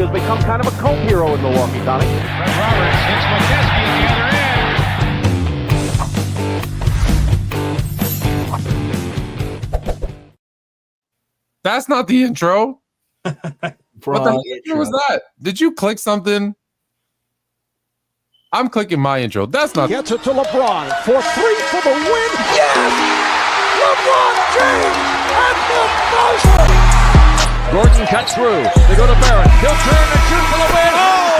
has become kind of a cult hero in Milwaukee, Tommy. Fred Roberts hits McKeskey at the other end. That's not the intro. What the heck was that? Did you click something? I'm clicking my intro. That's not. Gets it to LeBron for three for the win. Yes! LeBron James at the buzzer! Gordon cuts through. They go to Barrett. He'll turn and shoot for the win. Oh!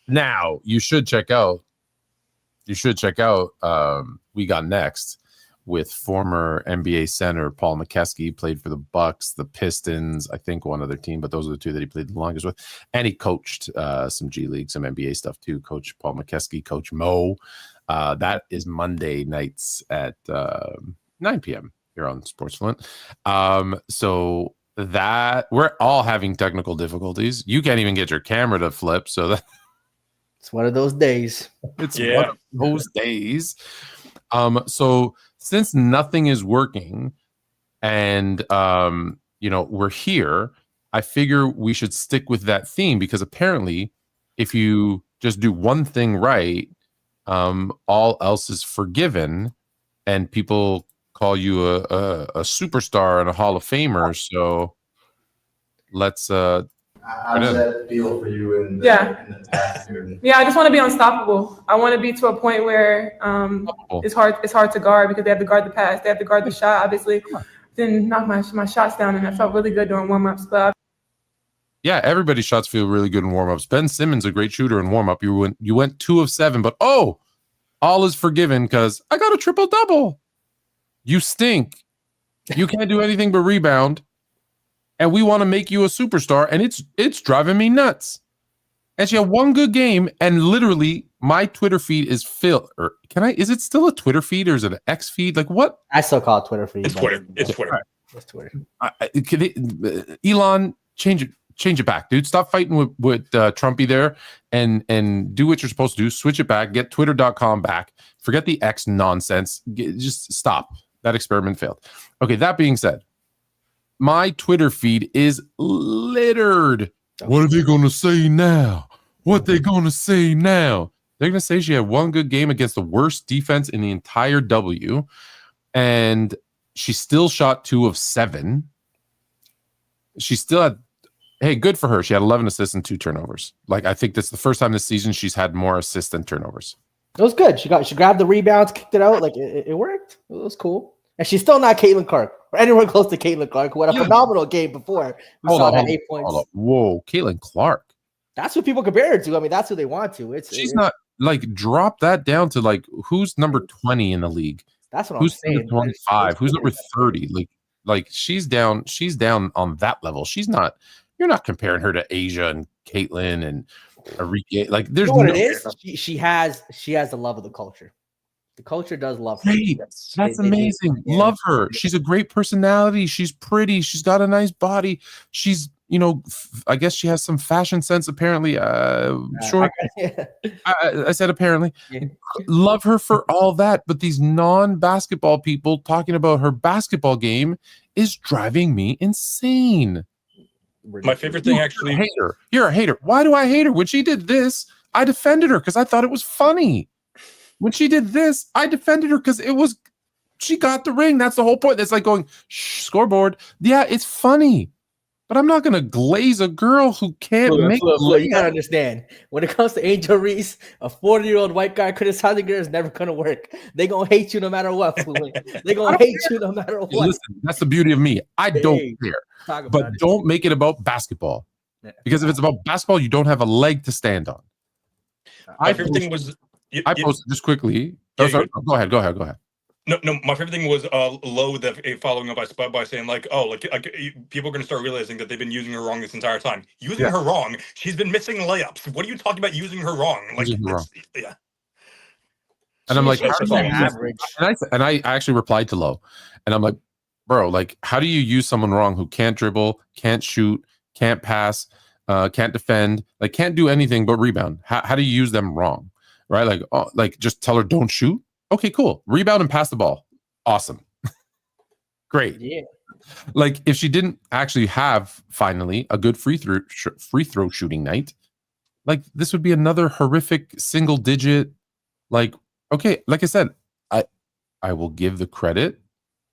Bingo! Now, you should check out. We Got Next with former NBA center Paul McKeskey. Played for the Bucks, the Pistons, I think one other team, but those are the two that he played the longest with. And he coached some G League, some NBA stuff too. Coach Paul McKeskey, Coach Mo. That is Monday nights at 9 p.m. here on Sportsfluent. So that we're all having technical difficulties. You can't even get your camera to flip. So that it's one of those days. It's one of those days. So since nothing is working and, we're here, I figure we should stick with that theme because apparently if you just do one thing right, all else is forgiven and people call you a superstar and a Hall of Famer. So let's, how does that feel for you in the past year? Yeah, I just want to be unstoppable. I want to be to a point where it's hard to guard because they have to guard the pass. They have to guard the shot, obviously. Then knock my shots down, and I felt really good during warm-ups. But yeah, everybody's shots feel really good in warm-ups. Ben Simmons, a great shooter in warm-up. You went 2 of 7, but all is forgiven because I got a triple-double. You stink. You can't do anything but rebound. And we want to make you a superstar, and it's driving me nuts. And she had one good game, and literally my Twitter feed is filled. Or is it still a Twitter feed or is it an X feed? Like what? I still call it Twitter feed. It's Twitter. It's Twitter. It's Twitter. Elon, change it back, dude. Stop fighting with Trumpy there and do what you're supposed to do. Switch it back. Get twitter.com back. Forget the X nonsense. Just stop. That experiment failed. Okay, that being said, my Twitter feed is littered. What are they going to say now? What they going to say now? They're going to say she had one good game against the worst defense in the entire W, and she still shot 2 of 7. She still had, hey, good for her. She had 11 assists and 2 turnovers. Like, I think that's the first time this season she's had more assists than turnovers. It was good. She grabbed the rebounds, kicked it out. Like it worked. It was cool. And she's still not Caitlin Clark or anywhere close to Caitlin Clark, who had a phenomenal game before. We saw that 8 points. Whoa, Caitlin Clark. That's what people compare her to. I mean, that's who they want to. She's not like drop that down to like who's number 20 in the league. That's what who's I'm saying. Number 25? Who's number 30? Like she's down on that level. She's not. You're not comparing her to Asia and Caitlin and Arike. Like there's what it is. She has the love of the culture. The culture does love her. Great. That's amazing. Love her. She's a great personality. She's pretty. She's got a nice body. She's, I guess she has some fashion sense, apparently. Sure. I said apparently. Yeah. Love her for all that. But these non-basketball people talking about her basketball game is driving me insane. My favorite thing, actually. You're a hater. Why do I hate her? When she did this, I defended her because I thought it was funny. When she did this, I defended her because she got the ring. That's the whole point. It's like going, scoreboard. Yeah, it's funny. But I'm not going to glaze a girl who can't make it. You got to understand. When it comes to Angel Reese, a 40-year-old white guy criticizing her is never going to work. They're going to hate you no matter what. They're going to hate you no matter what. Listen, that's the beauty of me. I don't care. But don't make it about basketball. Yeah. Because if it's about basketball, you don't have a leg to stand on. My favorite thing was... I posted just quickly. Go ahead. No. My favorite thing was Lowe following up by saying like people are going to start realizing that they've been using her wrong this entire time. Using her wrong, she's been missing layups. What are you talking about using her wrong? Yeah. And I'm like, average. And I actually replied to Lowe, and I'm like, bro, like, how do you use someone wrong who can't dribble, can't shoot, can't pass, can't defend, like can't do anything but rebound? How do you use them wrong? Right? Like just tell her don't shoot. Okay, cool. Rebound and pass the ball. Awesome. Great. Yeah. Like if she didn't actually have finally a good free throw shooting night, like this would be another horrific single digit. Like, okay, like I said, I will give the credit.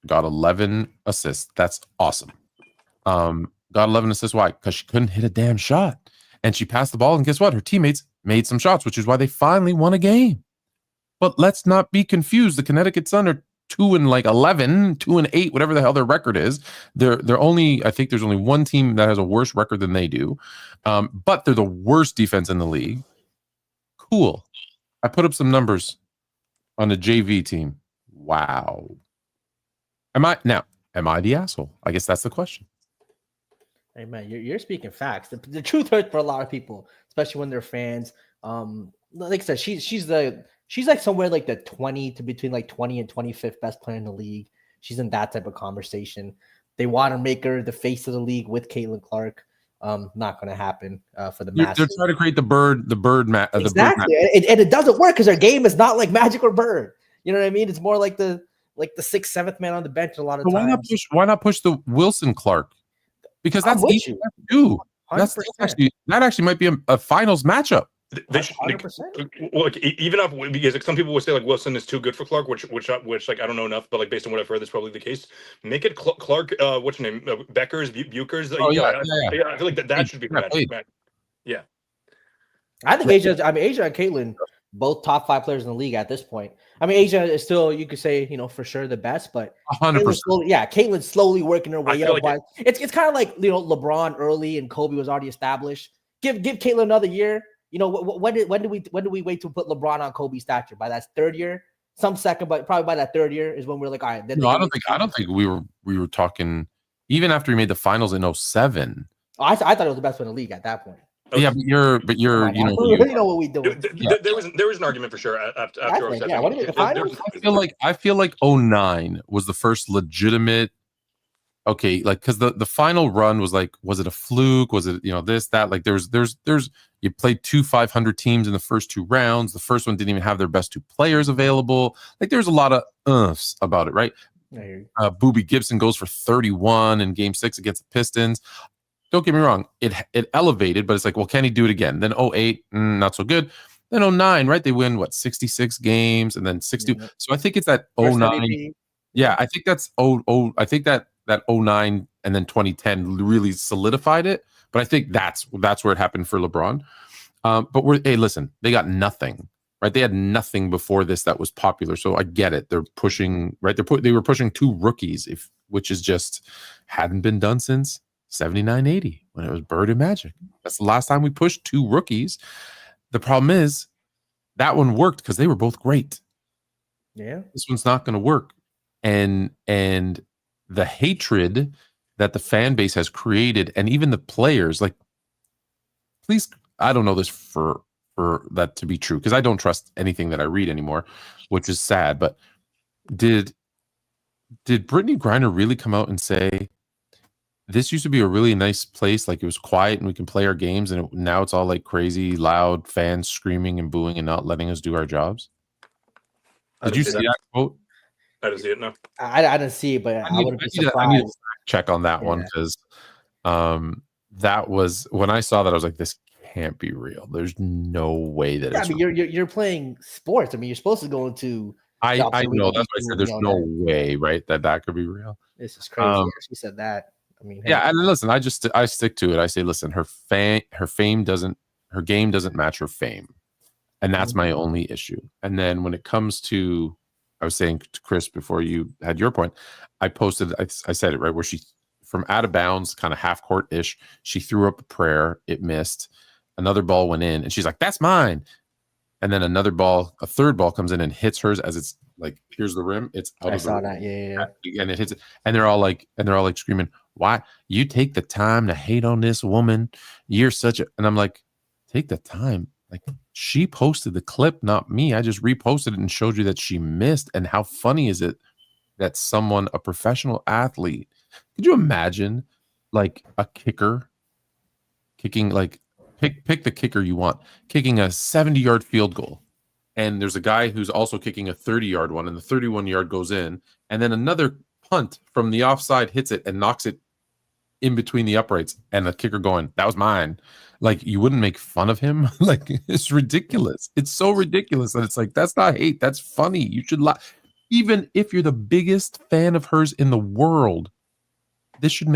Got 11 assists. That's awesome. Got 11 assists. Why? Because she couldn't hit a damn shot. And she passed the ball, and guess what? Her teammates made some shots, which is why they finally won a game. But let's not be confused. The Connecticut Sun are 2-11, 2-8, whatever the hell their record is. They're only, I think there's only one team that has a worse record than they do. But they're the worst defense in the league. Cool. I put up some numbers on the JV team. Wow. Am I the asshole? I guess that's the question. Hey man, you're speaking facts. The truth hurts for a lot of people, especially when they're fans. Like I said, she's like somewhere like the 20 to between like 20 and 25th best player in the league. She's in that type of conversation. They want to make her the face of the league with Caitlin Clark. Not going to happen for the Masters. They're trying to create the bird exactly, and it doesn't work because her game is not like Magic or Bird. You know what I mean? It's more like the 6th, 7th man on the bench a lot of times. Why not push the Wilson Clark? Because that's easy to do. That actually might be a finals matchup. They should, like, even if, because like, some people would say like Wilson is too good for Clark, which like I don't know enough, but like based on what I've heard, that's probably the case. Make it Clark. What's her name? Beckers, Bukers. I feel like that should be match. Yeah. I think Asia and Caitlin, both top 5 players in the league at this point. I mean, Asia is still, you could say, for sure the best, but 100%. Caitlin's slowly working her way up. Like it's kind of like LeBron early and Kobe was already established. Give Caitlin another year. When do we wait to put LeBron on Kobe's stature? By that 3rd year, some second, but probably by that 3rd year is when we're like, all right. Then I don't think we were talking even after we made the finals in 2007. I thought it was the best one in the league at that point. Okay. Yeah, but you're you know what we do. There was an argument for sure after 2007. Yeah, what do you finals? I feel like 2009 was the first legitimate. Okay, like because the final run was like, was it a fluke? Was it this that? Like there's you played 2 500 teams in the first 2 rounds. The first one didn't even have their best 2 players available. Like there's a lot of about it, right? Boobie Gibson goes for 31 in Game 6 against the Pistons. Don't get me wrong, it elevated, but it's like, well, can he do it again? Then 2008, not so good. Then 2009, right? They win 66 games and then 62. Yeah. So I think it's that 2009. Yeah, I think that's I think that 2009 and then 2010 really solidified it. But I think that's where it happened for LeBron. But listen, they got nothing, right? They had nothing before this that was popular. So I get it. They're pushing, right? They were pushing 2 rookies, which is just hadn't been done since 79-80 when it was Bird and Magic. That's the last time we pushed 2 rookies. The problem is that one worked because they were both great. Yeah, this one's not going to work, and the hatred that the fan base has created, and even the players, like, please, I don't know this for that to be true because I don't trust anything that I read anymore, which is sad. But did Brittany Griner really come out and say, this used to be a really nice place, like it was quiet and we can play our games, and now it's all like crazy, loud fans screaming and booing and not letting us do our jobs? Did you see that quote? I didn't see it. No, I didn't see it, but I would have been surprised. I need to check on that one because that was when I saw that I was like, this can't be real. There's no way that. I mean, you're playing sports. I mean, you're supposed to go into. I know that's why I said there's no way, right, that could be real. This is crazy. She said that. I mean, hey. Yeah, and listen, I stick to it. I say, listen, her game doesn't match her fame, and that's my only issue. And then when it comes to, I was saying to Chris before you had your point, I posted, I said it right, where she from out of bounds, kind of half court ish, she threw up a prayer, it missed, another ball went in, and she's like, "That's mine." And then a third ball comes in and hits hers as it's like, here's the rim, it's out of the rim. That, yeah. And it hits it, and they're all like screaming, "Why you take the time to hate on this woman? You're such a..." And I'm like, take the time. Like, she posted the clip, not me. I just reposted it and showed you that she missed. And how funny is it that someone, a professional athlete, could you imagine like a kicker kicking, like pick the kicker you want, kicking a 70-yard field goal, and there's a guy who's also kicking a 30-yard one, and the 31-yard goes in, and then another punt from the offside hits it and knocks it in between the uprights, and the kicker going, "That was mine." Like, you wouldn't make fun of him. Like, it's ridiculous. It's so ridiculous that it's like, that's not hate. That's funny. You should laugh. Even if you're the biggest fan of hers in the world, that should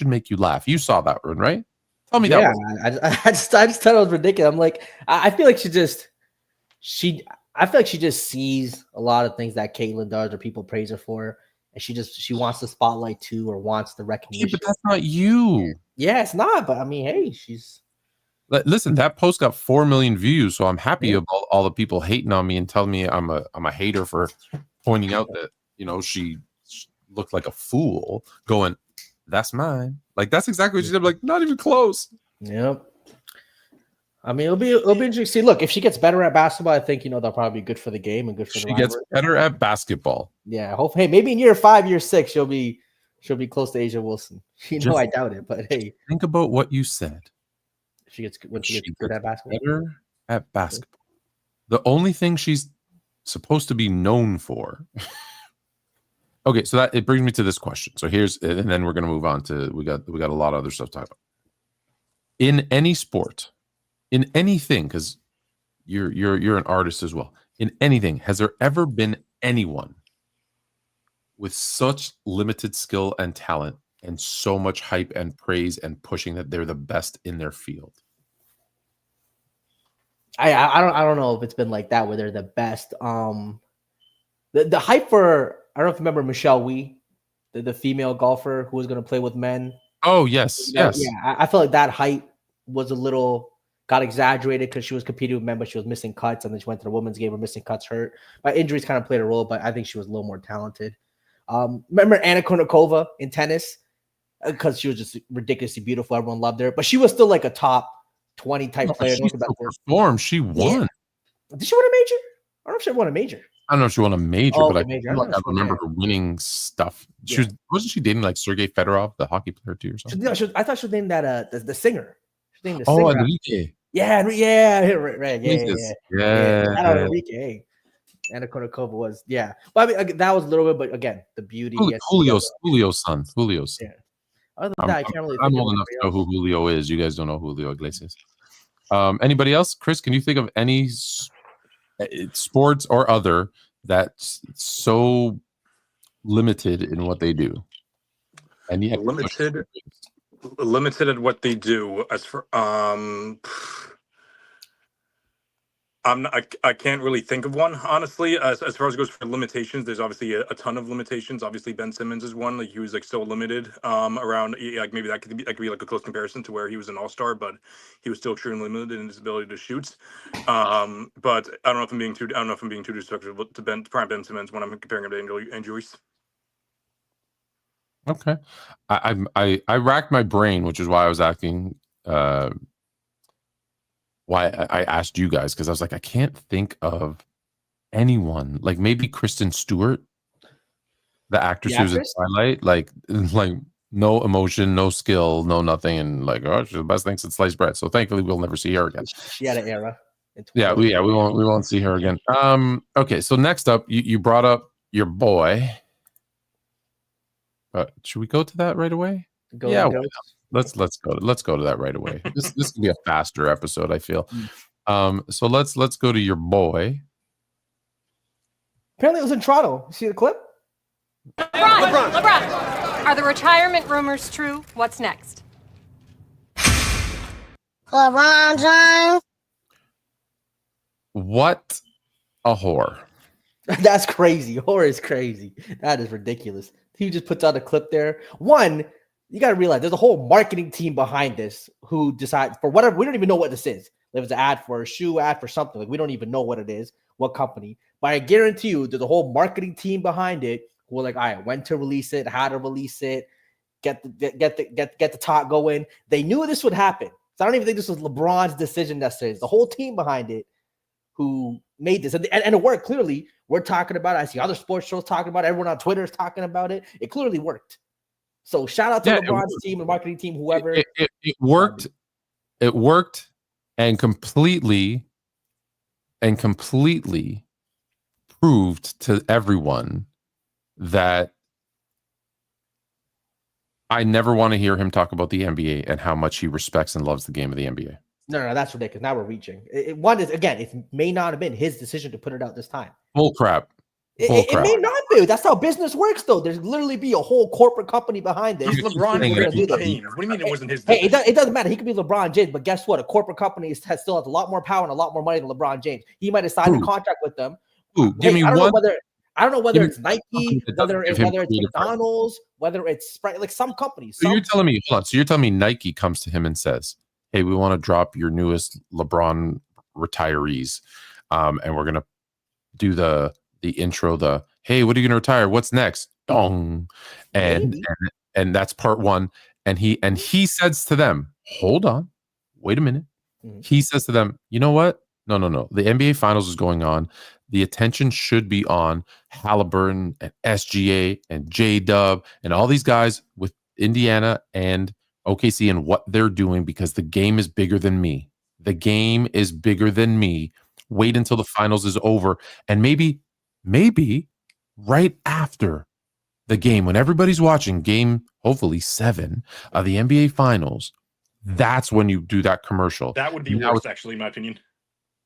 make you laugh. You saw that one, right? Tell me that. I just thought it was ridiculous. I'm like, I feel like she just sees a lot of things that Caitlyn does or people praise her for, and she wants the spotlight too, or wants the recognition. Yeah, but that's not you. Yeah, it's not. But I mean, hey, she's. Listen, that post got 4 million views, so I'm happy about all the people hating on me and telling me I'm a hater for pointing out that, you know, she looked like a fool. Going, that's mine. Like, that's exactly what she did. Like, not even close. Yep. I mean, it'll be interesting. See, look, if she gets better at basketball, I think, you know, that'll probably be good for the game and good for the rivalry. She gets better at basketball. Yeah, hey, maybe in year 5, year 6, she'll be close to Asia Wilson. I doubt it, but hey, think about what you said. She gets good at basketball. Better at basketball. The only thing she's supposed to be known for. Okay, so that it brings me to this question. So and then we're gonna move on to we got a lot of other stuff to talk about. In any sport, in anything, because you're an artist as well. In anything, has there ever been anyone with such limited skill and talent and so much hype and praise and pushing that they're the best in their field? I don't know if it's been like that where they're the best. The hype for, I don't know if you remember Michelle Wee, the female golfer who was going to play with men. Oh yes. Yeah, I feel like that hype was got exaggerated because she was competing with men, but she was missing cuts, and then she went to the women's game, where missing cuts hurt. My injuries kind of played a role, but I think she was a little more talented. Remember Anna Kournikova in tennis? Because she was just ridiculously beautiful. Everyone loved her, but she was still like a top 20 type player. She performed. She won. Yeah. Did she win a major? I don't know if she won a major. I don't know if she won a major, but I remember her winning stuff. Wasn't she dating like Sergei Fedorov, the hockey player too, or something? I thought she was named that the singer. She named the singer. Enrique. Yeah, right. Yeah. Enrique. Anna Kournikova was, but I mean, that was a little bit, but again, the beauty. Julio's son. Yeah. Other than that, I can't really. I'm old enough to know who Julio is. You guys don't know Julio Iglesias. Anybody else? Chris, can you think of any sports or other that's so limited in what they do? And yet limited at what they do. As for I can't really think of one, honestly. As far as it goes for limitations, there's obviously a ton of limitations. Obviously, Ben Simmons is one. Like, he was like so limited around. Like, maybe that could be like a close comparison to where he was an all-star, but he was still extremely limited in his ability to shoot. But I don't know if I'm being too disrespectful to Ben Simmons when I'm comparing him to Andrew Reese. Okay, I racked my brain, which is why I was asking. Why I asked you guys, because I was like, I can't think of anyone. Like, maybe Kristen Stewart, the actress who was in Twilight, like no emotion, no skill, no nothing, and like, oh, she's the best thing since sliced bread. So thankfully, we'll never see her again. She had an era. We won't see her again. Okay, so next up, you brought up your boy. Should we go to that right away? Let's go to that right away. This can be a faster episode, I feel. So let's go to your boy. Apparently it was in Toronto. You see the clip? LeBron. Are the retirement rumors true? What's next? LeBron James. What a whore. That's crazy. Whore is crazy. That is ridiculous. He just puts out a clip there. One, you got to realize there's a whole marketing team behind this who decides for whatever. We don't even know what this is. There was an ad for a shoe, ad for something. Like, we don't even know what it is, what company. But I guarantee you there's a whole marketing team behind it who are like, all right, when to release it, how to release it, get the talk going. They knew this would happen. So I don't even think this was LeBron's decision necessarily. It's the whole team behind it who made this. And it worked clearly. We're talking about it. I see other sports shows talking about it. Everyone on Twitter is talking about it. It clearly worked. So shout out to LeBron's team, the marketing team, whoever. It worked. It worked and completely proved to everyone that I never want to hear him talk about the NBA and how much he respects and loves the game of the NBA. No, that's ridiculous. Now we're reaching. One is, again, it may not have been his decision to put it out this time. Bull crap. It may not be. That's how business works, though. There's literally be a whole corporate company behind this. LeBron James. What do you mean it wasn't his Hey, decision? it doesn't matter. He could be LeBron James, but guess what? A corporate company still has a lot more power and a lot more money than LeBron James. He might have signed a contract with them. Give me one. I don't know whether it's Nike, whether it's McDonald's, whether it's Sprite, like some companies. So you're telling me, hold on. So you're telling me Nike comes to him and says, "Hey, we want to drop your newest LeBron retirees, and we're gonna do the intro. Hey, what are you gonna retire? What's next? Dong." And that's part one. And he says to them, "Hold on, wait a minute." Mm-hmm. He says to them, "You know what? No. The NBA Finals is going on. The attention should be on Haliburton and SGA and J-Dub and all these guys with Indiana and OKC and what they're doing because the game is bigger than me. The game is bigger than me. Wait until the finals is over. And maybe right after the game, when everybody's watching game, hopefully 7 of the NBA Finals, that's when you do that commercial." That would be worse, actually, in my opinion.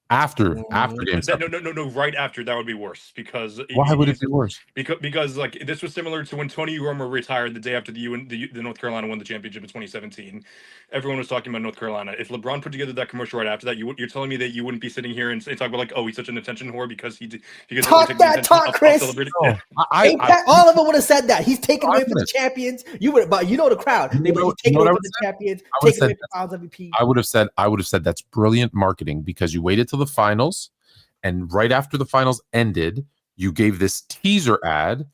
After game 7. No, right after that would be worse because why would it be worse? Because like this was similar to when Tony Romo retired the day after the North Carolina won the championship in 2017. Everyone was talking about North Carolina. If LeBron put together that commercial right after that, you're telling me that you wouldn't be sitting here and talk about like, oh, he's such an attention whore because talk Chris. All of it would have said that he's taken away from the champions. You would, but you know the crowd. They would have taken away from the champions. Taken away from Finals MVP. I would have said that's brilliant marketing because you waited till the finals, and right after the finals ended, you gave this teaser ad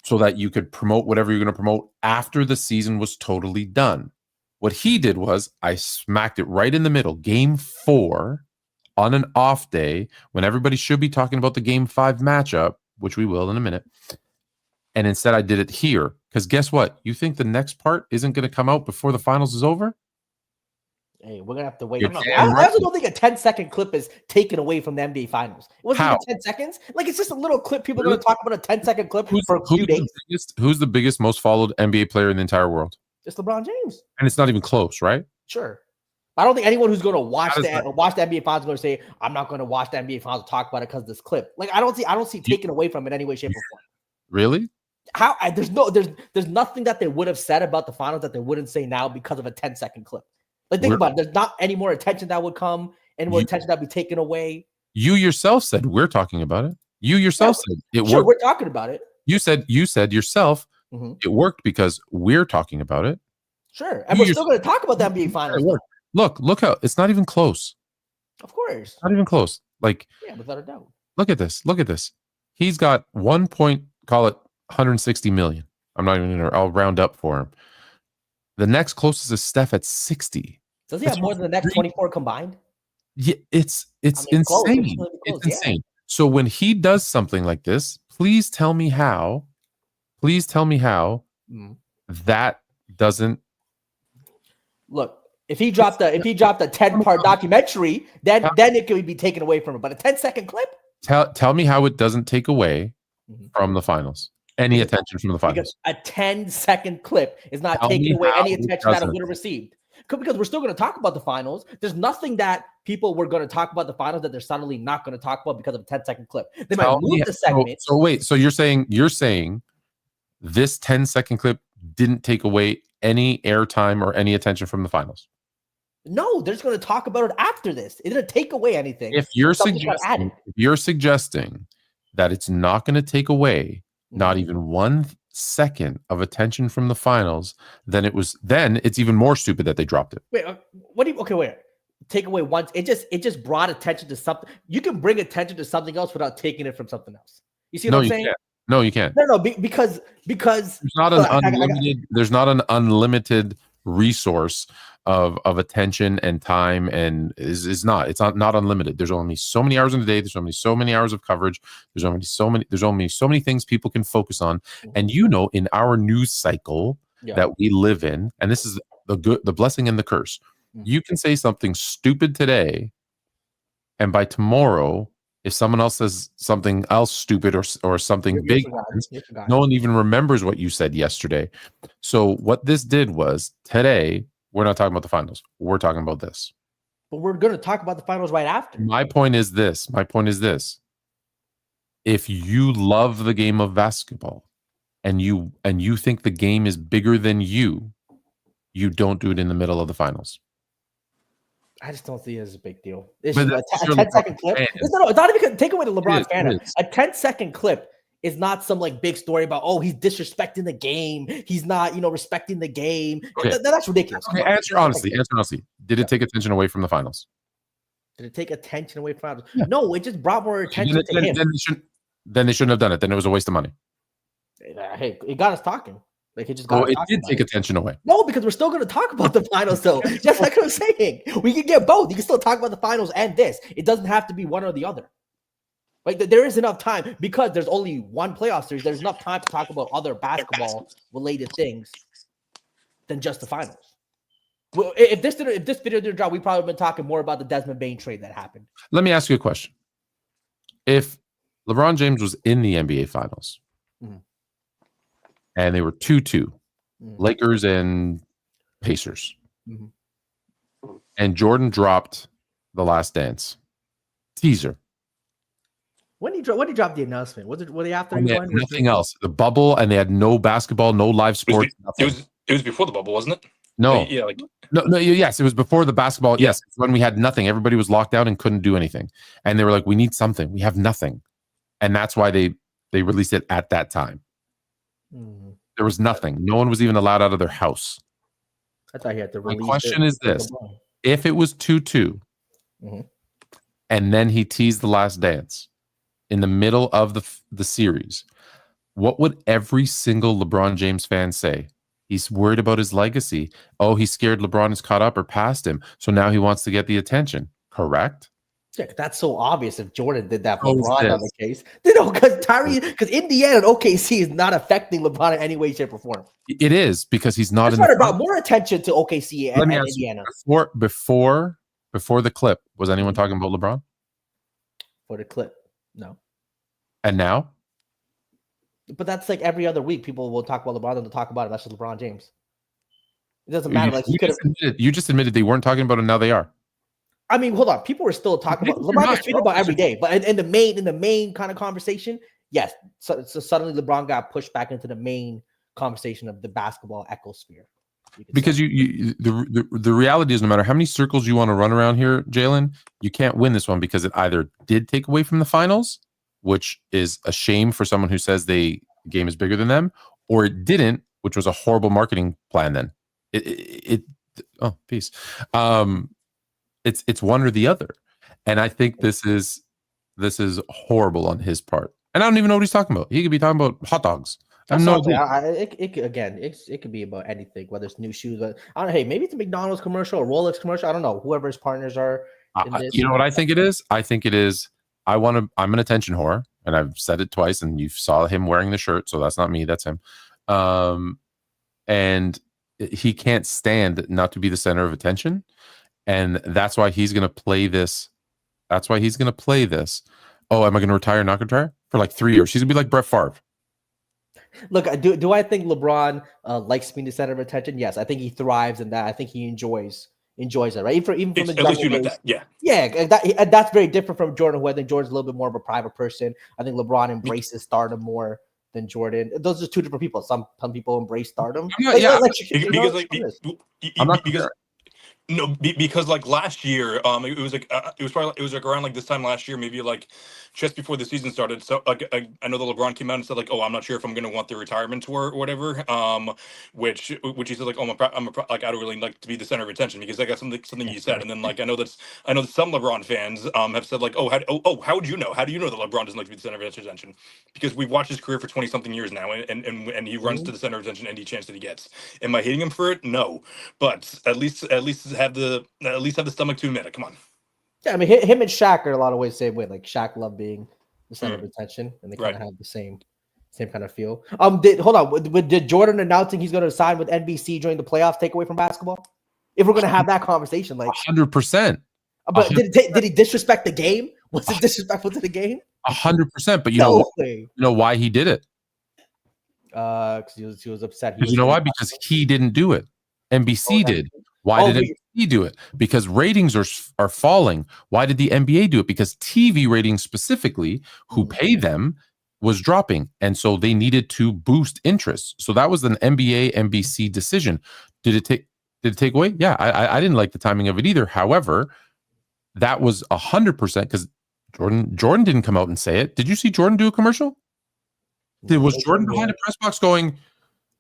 so that you could promote whatever you're going to promote after the season was totally done. What he did was I smacked it right in the middle. Game 4 on an off day when everybody should be talking about the game 5 matchup, which we will in a minute. And instead I did it here because guess what? You think the next part isn't going to come out before the finals is over? Hey, we're gonna have to wait. I also don't think a 10-second clip is taken away from the NBA Finals. It wasn't even 10 seconds. Like it's just a little clip. People are gonna talk about a 10-second clip for a few days. Who's the biggest, most followed NBA player in the entire world? It's LeBron James. And it's not even close, right? Sure. I don't think anyone who's going to watch the NBA Finals is going to say, "I'm not going to watch the NBA Finals to talk about it because of this clip." Like I don't see taken away from it in any way, shape, or form. Really? There's nothing that they would have said about the finals that they wouldn't say now because of a 10-second clip. Like think about it. There's not any more attention that would come, any more attention that would be taken away. You yourself said we're talking about it. You yourself said it worked. We're talking about it. You said yourself it worked because we're talking about it. Sure. And we're still going to talk about the NBA Finals. Look how it's not even close. Of course. Not even close. Like without a doubt. Look at this. He's got 160 million. I'm not even gonna, I'll round up for him. The next closest is Steph at 60. Does he have more than the next 24 combined? Yeah, it's insane. It's insane. So when he does something like this, please tell me how that doesn't look. If he dropped a 10-part documentary, then it could be taken away from him. But a 10-second clip? Tell me how it doesn't take away from the finals. Any attention from the finals. Because a 10-second clip is not taking away any attention that it would have received. Because we're still going to talk about the finals. There's nothing that people were going to talk about the finals that they're suddenly not going to talk about because of a 10-second clip. They might move the segment. So wait, so you're saying this 10-second clip didn't take away any airtime or any attention from the finals? No, they're just going to talk about it after this. It didn't take away anything. If you're suggesting that it's not going to take away not even 1 second of attention from the finals, then it's even more stupid that they dropped it. Wait, wait. Take away once. It just brought attention to something. You can bring attention to something else without taking it from something else. You see what I'm saying? No, you can't. No, because there's not an unlimited resource of attention and time, and it's not unlimited. There's only so many hours in the day. There's only so many hours of coverage. There's only so many things people can focus on. And in our news cycle that we live in, and this is the blessing and the curse. You can say something stupid today, and by tomorrow If someone else says something else stupid or something big, no one even remembers what you said yesterday. So what this did was today, we're not talking about the finals. We're talking about this. But we're going to talk about the finals right after. My point is this. If you love the game of basketball and you think the game is bigger than you don't do it in the middle of the finals. I just don't see it as a big deal. It's just a 10-second clip. It's not even take away the LeBron fan. A 10-second clip is not some like big story about he's disrespecting the game. He's not respecting the game. Okay. That's ridiculous. Okay, answer honestly. Did it take attention away from the finals? Did it take attention away from the finals? Yeah. No, it just brought more attention to him. Then they shouldn't have done it. Then it was a waste of money. Hey, it got us talking. Like it did take attention away. No, because we're still going to talk about the finals, though. Just like I'm saying, we can get both. You can still talk about the finals and this. It doesn't have to be one or the other. Like there is enough time because there's only one playoff series. There's enough time to talk about other basketball-related things than just the finals. Well, if this video didn't drop, we probably would have been talking more about the Desmond Bane trade that happened. Let me ask you a question. If LeBron James was in the NBA Finals, and they were 2-2, Lakers and Pacers. And Jordan dropped The Last Dance teaser. When he dropped the announcement? Was it after he won? Nothing else. The bubble, and they had no basketball, no live sports. It was before the bubble, wasn't it? No. Yes, it was before the basketball. Yes, when we had nothing. Everybody was locked down and couldn't do anything. And they were like, we need something. We have nothing. And that's why they released it at that time. There was nothing. No one was even allowed out of their house. I thought he had to release. My question is this: if it was 2-2, and then he teased The Last Dance in the middle of the series, what would every single LeBron James fan say? He's worried about his legacy. Oh, he's scared LeBron is caught up or past him, so now he wants to get the attention. Correct? Yeah, that's so obvious. If Jordan did that for LeBron on the case, because Indiana and OKC is not affecting LeBron in any way, shape, or form. It is because he's not. It brought more attention to OKC and Indiana. Before the clip, was anyone talking about LeBron? For the clip, no. And now? But that's like every other week. People will talk about LeBron and they'll talk about him. That's just LeBron James. It doesn't matter. You just admitted they weren't talking about him. Now they are. I mean, hold on. People are still talking about LeBron gets tweeted about every day, but in the main kind of conversation, yes. So suddenly LeBron got pushed back into the main conversation of the basketball ecosphere. Because the reality is, no matter how many circles you want to run around here, Jalen, you can't win this one because it either did take away from the finals, which is a shame for someone who says the game is bigger than them, or it didn't, which was a horrible marketing plan. Then peace. It's one or the other, and I think this is horrible on his part. And I don't even know what he's talking about. He could be talking about hot dogs. I don't know. It could be about anything, whether it's new shoes. But I don't know. Hey, maybe it's a McDonald's commercial, a Rolex commercial. I don't know. Whoever his partners are. You know what I think it is? I think it is. I'm an attention whore, and I've said it twice. And you saw him wearing the shirt, so that's not me. That's him. And he can't stand not to be the center of attention. And that's why he's going to play this. Oh, am I going to retire, not retire? For like 3 years. He's going to be like Brett Favre. Look, do I think LeBron likes being the center of attention? Yes. I think he thrives in that. I think he enjoys it, right? Even from the jungle days. Yeah, that's very different from Jordan, who I think Jordan's a little bit more of a private person. I think LeBron embraces stardom more than Jordan. Those are two different people. Some people embrace stardom. Because like last year, it was like around like this time last year, maybe like just before the season started. So I know that LeBron came out and said like, oh, I'm not sure if I'm going to want the retirement tour or whatever. Which he said like, oh, like I don't really like to be the center of attention because I got something you said. And then like I know that some LeBron fans have said like, how would you know? How do you know that LeBron doesn't like to be the center of attention? Because we've watched his career for 20 something years now, and he runs to the center of attention any chance that he gets. Am I hating him for it? No, but at least have the stomach to admit it. Come on. Yeah, I mean, him and Shaq are in a lot of ways the same way. Like Shaq loved being the center of attention, and they kind of have the same kind of feel. Did Jordan announcing he's going to sign with NBC during the playoffs take away from basketball? If we're going to have that conversation, like 100%. But did he disrespect the game Was it disrespectful to the game? 100%. But you know why he did it? Because he was upset. Because you know why? Because he didn't do it. NBC did. Why did NBC do it? Because ratings are falling. Why did the NBA do it? Because TV ratings specifically, who pay them, was dropping. And so they needed to boost interest. So that was an NBA NBC decision. Did it take away? Yeah, I didn't like the timing of it either. However, that was 100% because Jordan didn't come out and say it. Did you see Jordan do a commercial? Was Jordan behind a press box going,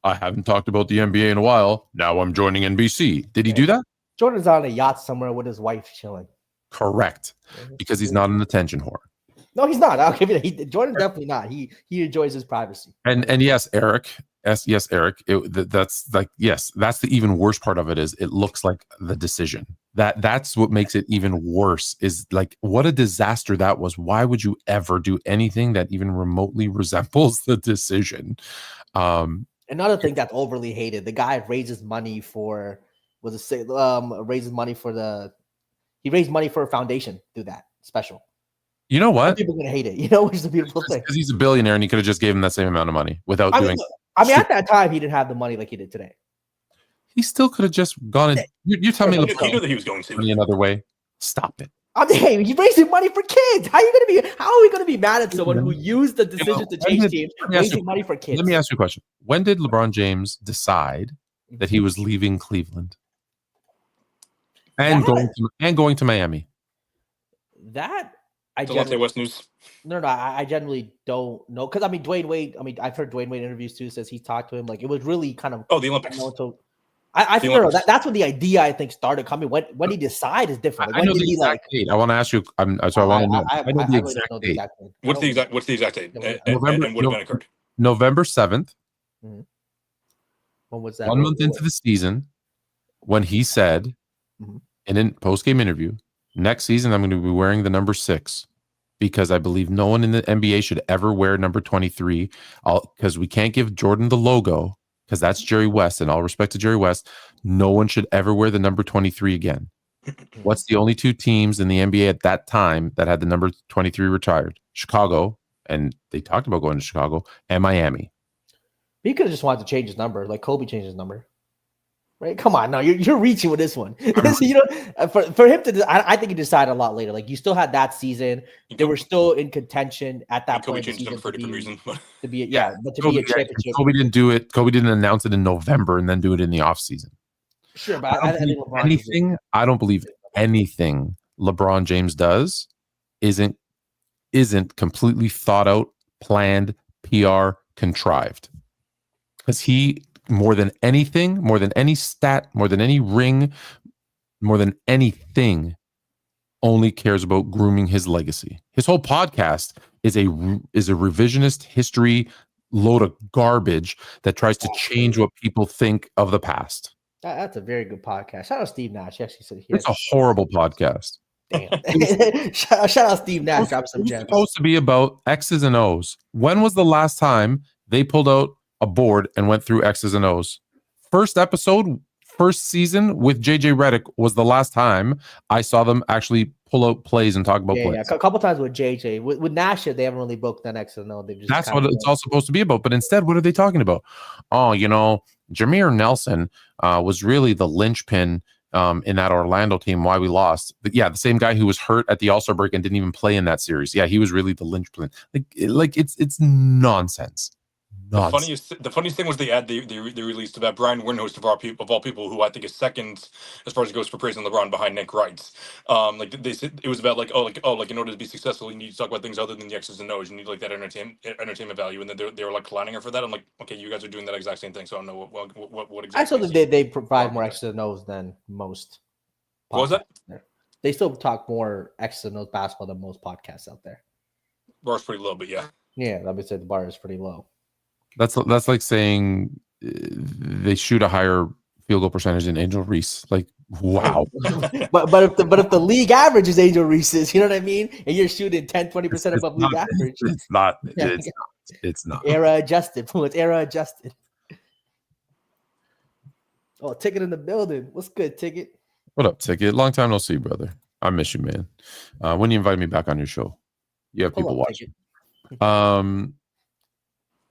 I haven't talked about the NBA in a while. Now I'm joining NBC. Did he do that? Jordan's on a yacht somewhere with his wife chilling. Correct. Because he's not an attention whore. No, he's not. I'll give you that. Jordan's definitely not. He enjoys his privacy. And yes, Eric. Yes, Eric. That's like, yes, that's the even worse part of it is it looks like the decision. That's what makes it even worse is like what a disaster that was. Why would you ever do anything that even remotely resembles the decision? Another thing that's overly hated, the guy raises money for raises money for he raised money for a foundation through that special. You know what? People are gonna hate it, which is a beautiful thing. Because he's a billionaire and he could have just gave him that same amount of money without doing. At that time, he didn't have the money like he did today. He still could have just gone and you tell me he knew that he was going to another way. Stop it. Hey, he's raising money for kids. How are we gonna be mad at someone who used the decision to change teams raising money for kids? Let me ask you a question. When did LeBron James decide that he was leaving Cleveland and going to Miami? That Delonte West news. No, I generally don't know because Dwayne Wade. I've heard Dwayne Wade interviews too. Says he talked to him like it was really kind of the Olympics. I think that's when the idea I think started coming. When he decided is different. Like, I know the exact date. I want to ask you. I want to know. I know the exact date. What's the exact date? And what event occurred? November 7th. Mm-hmm. When was that? 1 month into the season, when he said in a post-game interview, next season I'm going to be wearing the number 6 because I believe no one in the NBA should ever wear number 23 because we can't give Jordan the logo because that's Jerry West, and all respect to Jerry West, no one should ever wear the number 23 again. What's the only 2 teams in the NBA at that time that had the number 23 retired? Chicago, and they talked about going to Chicago, and Miami. He could have just wanted to change his number, like Kobe changed his number. Right? Come on, no, you're reaching with this one. For him to, I think he decided a lot later. Like you still had that season, they were still in contention at that point. Kobe changed them for a different reason, but be a championship. Kobe didn't do it. Kobe didn't announce it in November and then do it in the offseason. Sure, but I don't believe anything LeBron James does isn't completely thought out, planned, PR, contrived. Because he, more than anything, more than any stat, more than any ring, more than anything, only cares about grooming his legacy. His whole podcast is a revisionist history load of garbage that tries to change what people think of the past. That's a very good podcast. Shout out Steve Nash. He actually said it's a horrible podcast. Damn. Shout out Steve Nash. Drop some gems. It's supposed to be about X's and O's. When was the last time they pulled out a board and went through X's and O's? First episode, first season with JJ Redick was the last time I saw them actually pull out plays and talk about plays. Yeah, a couple times with JJ. With Nash, they haven't really broke that X's and O's. That's what it's all supposed to be about. But instead, what are they talking about? Oh, Jameer Nelson was really the linchpin in that Orlando team, why we lost. But yeah, the same guy who was hurt at the All-Star break and didn't even play in that series. Yeah, he was really the linchpin. Like it's nonsense. The funniest thing was the ad they released about Brian Windhorst of all people, who I think is second as far as it goes for praising LeBron behind Nick Wright. Like they said, it was about like in order to be successful, you need to talk about things other than the X's and O's. You need like that entertainment value, and then they were like cloning her for that. I'm like, okay, you guys are doing that exact same thing, so I don't know what exactly. I still think they provide more X's and O's than most. What was that? They still talk more X's and O's basketball than most podcasts out there. Bar's pretty low, but yeah. Yeah, let me say the bar is pretty low. That's like saying they shoot a higher field goal percentage than Angel Reese. Like, wow. but if the league average is Angel Reese's, you know what I mean? And you're shooting 10-20% above league average. It's not. It's not. Era adjusted. It's era adjusted. Oh, Ticket in the building. What's good, Ticket? What up, Ticket? Long time no see, brother. I miss you, man. When you invite me back on your show, you have people watching.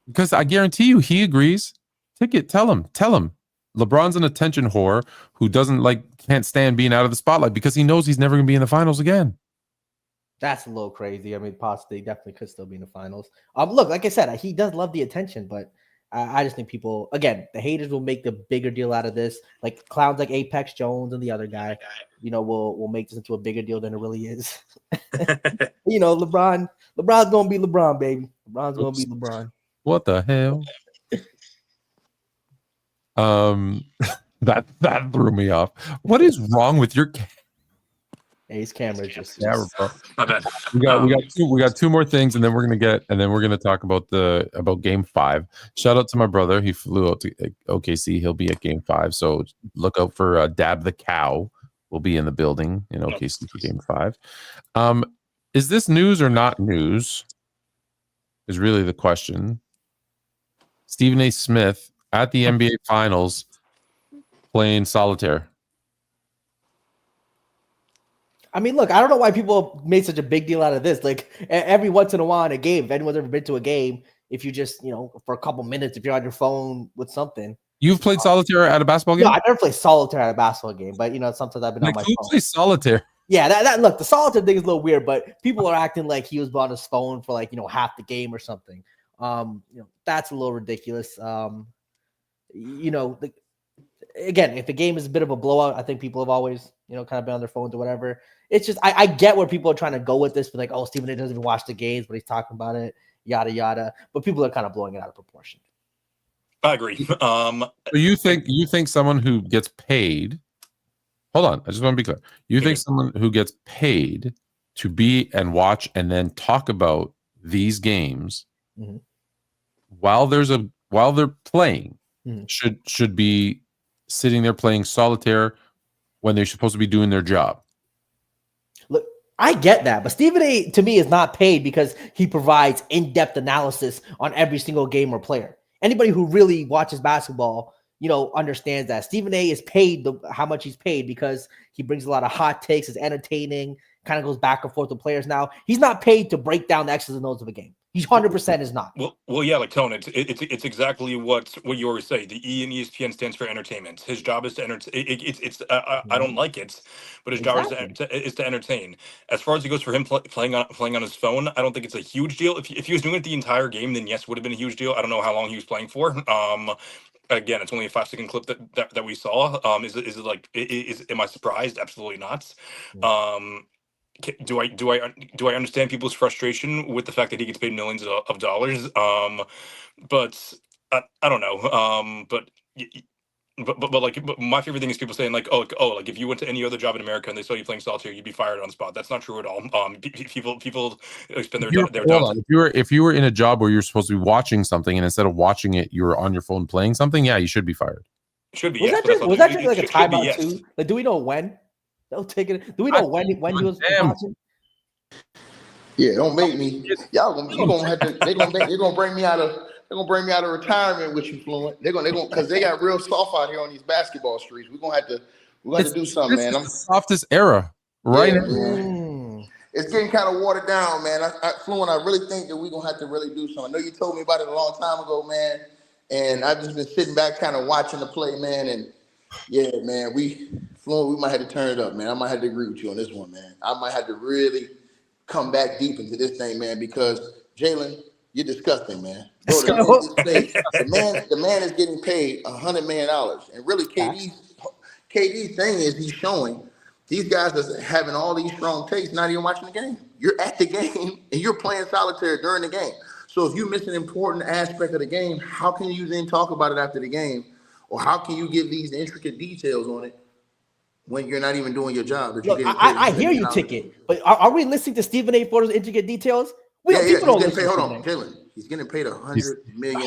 Because I guarantee you, he agrees. Ticket, tell him. LeBron's an attention whore who can't stand being out of the spotlight because he knows he's never going to be in the finals again. That's a little crazy. I mean, possibly, definitely could still be in the finals. Look, like I said, he does love the attention, but I just think people, again, the haters will make the bigger deal out of this. Like clowns like Apex Jones and the other guy, will make this into a bigger deal than it really is. LeBron's gonna be LeBron, baby. LeBron's gonna be LeBron. What the hell? That threw me off. What is wrong with your? His camera just. My bad. We got two more things, and then we're gonna talk about Game 5. Shout out to my brother. He flew out to OKC. He'll be at Game 5. So look out for Dab the Cow. Will be in the building in OKC for Game 5. Is this news or not news? Is really the question. Stephen A. Smith at the NBA Finals playing solitaire. I mean, look, I don't know why people made such a big deal out of this. Like every once in a while in a game, if anyone's ever been to a game, if you just, for a couple minutes, if you're on your phone with something. You've played solitaire at a basketball game? No, I never played solitaire at a basketball game, but sometimes I've been on my phone. Who plays solitaire? Yeah, that look, the solitaire thing is a little weird, but people are acting like he was on his phone for half the game or something. That's a little ridiculous. Again, if the game is a bit of a blowout, I think people have always, kind of been on their phones or whatever. It's just I get where people are trying to go with this, but like, oh, Stephen A. doesn't even watch the games, but he's talking about it, yada yada. But people are kind of blowing it out of proportion. I agree. So you think someone who gets paid? Hold on, I just want to be clear. You think someone who gets paid to be and watch and then talk about these games while they're playing should be sitting there playing solitaire when they're supposed to be doing their job? Look, I get that, but Stephen A. to me is not paid because he provides in-depth analysis on every single game or player. Anybody who really watches basketball, understands that Stephen A. is paid how much he's paid because he brings a lot of hot takes, is entertaining, kind of goes back and forth with players. Now he's not paid to break down the X's and O's of a game. He 100% is not. Well, yeah, like Tone, it's exactly what you always say. The E in ESPN stands for entertainment. His job is to entertain. I don't like it, but his job is to entertain. As far as it goes for him playing on his phone, I don't think it's a huge deal. If he was doing it the entire game, then yes, would have been a huge deal. I don't know how long he was playing for. Again, it's only a 5-second clip that we saw. Am I surprised? Absolutely not. Do I understand people's frustration with the fact that he gets paid millions of dollars? But I don't know. But my favorite thing is people saying like if you went to any other job in America and they saw you playing solitaire, you'd be fired on the spot. That's not true at all. People spend their time. If you were in a job where you're supposed to be watching something and instead of watching it, you were on your phone playing something, yeah, you should be fired. Should be. Was that just like a timeout too? Like, do we know when? They'll take it. Do we know when he was watching? Yeah, don't make me. Y'all gonna have to. They're gonna bring me out of retirement with you, Fluent. They're gonna because they got real soft out here on these basketball streets. We're gonna have to do something, man. I'm the softest era, right? Yeah, it's getting kind of watered down, man. Fluent, I really think that we're gonna have to really do something. I know you told me about it a long time ago, man, and I've just been sitting back, kind of watching the play, man. And yeah, man, Fluent, we might have to turn it up, man. I might have to agree with you on this one, man. I might have to really come back deep into this thing, man, because Jalen, you're disgusting, man. Bro, the man is getting paid $100 million. And really, KD's thing is he's showing these guys are having all these strong takes, not even watching the game. You're at the game, and you're playing solitaire during the game. So if you miss an important aspect of the game, how can you then talk about it after the game? Or how can you give these intricate details on it when you're not even doing your job? Look, I hear you, Ticket, but are we listening to Stephen A. for those intricate details? Hold on, Jalen. He's getting paid $100 million.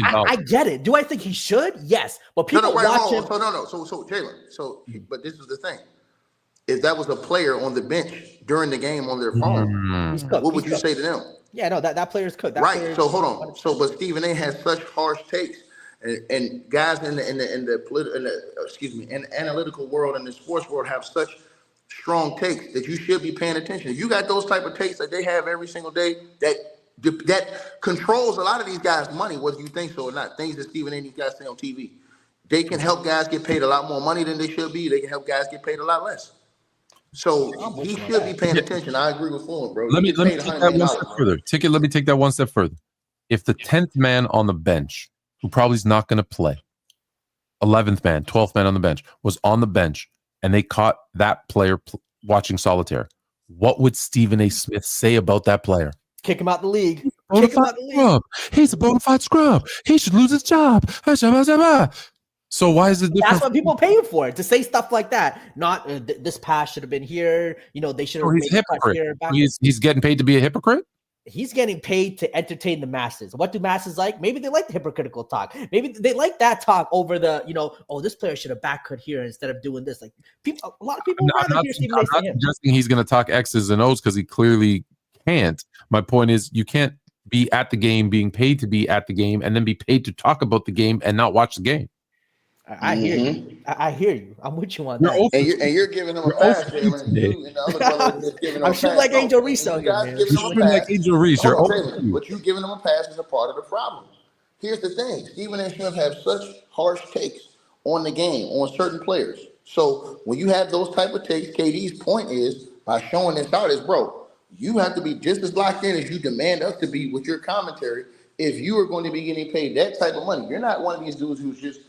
I get it. Do I think he should? Yes, but people watch him. So Jalen. But this is the thing: if that was a player on the bench during the game on their phone, what would you say to them? Yeah, no, that player's cooked. Right. So hold on. But Stephen A. has such harsh takes. And guys in the analytical world and the sports world have such strong takes that you should be paying attention. If you got those type of takes that they have every single day, that controls a lot of these guys' money, whether you think so or not. Things that Stephen A. these guys say on TV. They can help guys get paid a lot more money than they should be. They can help guys get paid a lot less. So he should be paying attention. I agree with Fluent, bro. Let me take that one step further. Ticket, let me take that one step further. If the 10th man on the bench, who probably is not going to play, 11th man, 12th man on the bench, was on the bench, and they caught that player watching solitaire, what would Stephen A. Smith say about that player? Kick him out the league. Kick him out the league. He's a bona fide scrub. He should lose his job. So why is it different? That's what people pay him for, to say stuff like that. Not this pass should have been here. You know, they should have made the here. He's getting paid to be a hypocrite? He's getting paid to entertain the masses. What do masses like? Maybe they like the hypocritical talk. Maybe they like that talk over the, this player should have back cut here instead of doing this. Like people, a lot of people I'm not suggesting he's going to talk X's and O's because he clearly can't. My point is, you can't be at the game, being paid to be at the game, and then be paid to talk about the game and not watch the game. I hear you. I hear you. I'm with you on that. And you're giving him a pass, Jalen. I'm shooting like Angel Reese out here, man. But you giving him a pass is a part of the problem. Here's the thing. Stephen A. Smith have such harsh takes on the game, on certain players. So when you have those type of takes, KD's point is, by showing this out, is, bro, you have to be just as locked in as you demand us to be with your commentary if you are going to be getting paid that type of money. You're not one of these dudes who's just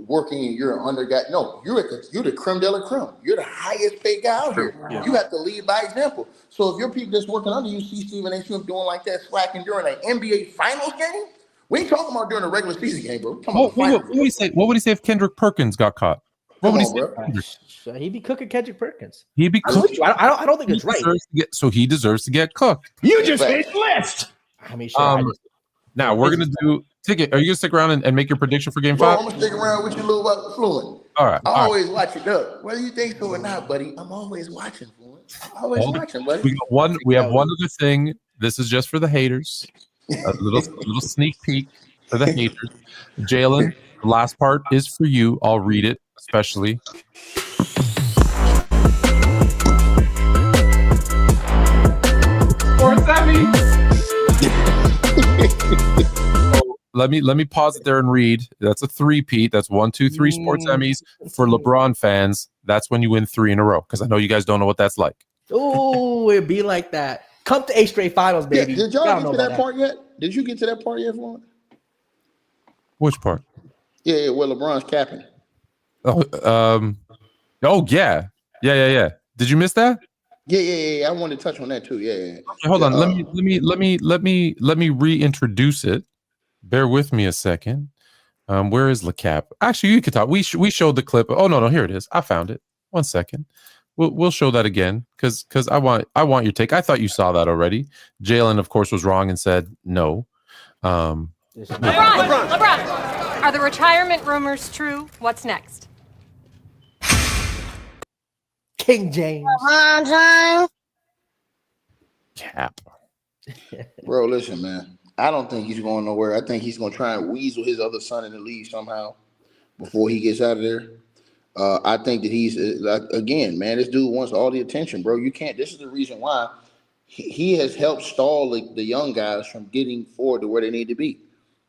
working and you're an under guy. No, you're the creme de la creme. You're the highest paid guy out here. Yeah. You have to lead by example. So if your people that's working under you see Stephen A. Smith doing like that, slacking during an NBA Finals game, we ain't talking about during a regular season game, bro. What would he say if Kendrick Perkins got caught? What would he say? He'd be cooking Kendrick Perkins. He'd be cooking. I don't think it's right. So he deserves to get cooked. You just made the list. I mean, now we're gonna do Ticket. Are you gonna stick around and make your prediction for Game 5? I'm gonna stick around with you, little Fluent. All right. I always watch it up. Whether you think so or not, buddy, I'm always watching, Fluent. I'm always watching, buddy. We have one other thing. This is just for the haters. A little sneak peek for the haters. Jalen, the last part is for you. I'll read it, especially. Let me pause it there and read. That's a three-peat. That's 1, 2, 3 sports Emmys for LeBron fans. That's when you win 3 in a row, because I know you guys don't know what that's like. Oh, it'd be like that. Come to 8 straight finals, baby. Did y'all get to that part yet? Did you get to that part yet, Fluent? Which part? Yeah, where LeBron's capping. Oh, yeah. Did you miss that? Yeah. I wanted to touch on that too. Yeah. Okay, hold on. Let me reintroduce it. Bear with me a second. Where is LeCap? Actually, you could talk. We showed the clip. Oh no, here it is. I found it. 1 second. We'll show that again because I want your take. I thought you saw that already. Jalen, of course, was wrong and said no. LeBron, are the retirement rumors true? What's next? King James. LeBron James. Cap. Bro, listen, man. I don't think he's going nowhere. I think he's going to try and weasel his other son in the league somehow before he gets out of there. I think that he's, again, man, this dude wants all the attention, bro. You can't. This is the reason why he has helped stall the young guys from getting forward to where they need to be,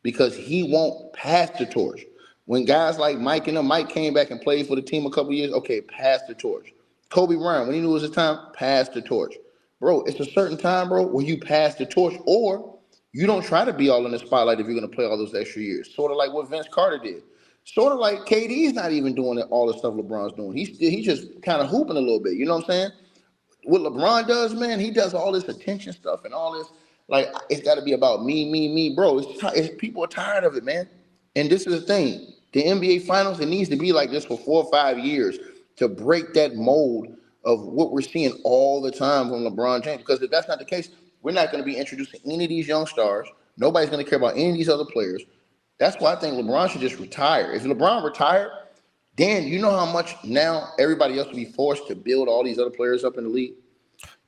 because he won't pass the torch. When guys like Mike came back and played for the team a couple years, okay, pass the torch. Kobe Bryant, when he knew it was his time, pass the torch. Bro, it's a certain time, bro, where you pass the torch, or you don't try to be all in the spotlight if you're going to play all those extra years. Sort of like what Vince Carter did. Sort of like KD's not even doing all the stuff LeBron's doing. He's just kind of hooping a little bit. You know what I'm saying? What LeBron does, man, he does all this attention stuff and all this. Like, it's got to be about me, bro. People are tired of it, man. And this is the thing. The NBA Finals, it needs to be like this for 4 or 5 years to break that mold of what we're seeing all the time from LeBron James. Because if that's not the case, we're not going to be introducing any of these young stars. Nobody's going to care about any of these other players. That's why I think LeBron should just retire. If LeBron retired, then you know how much now everybody else will be forced to build all these other players up in the league.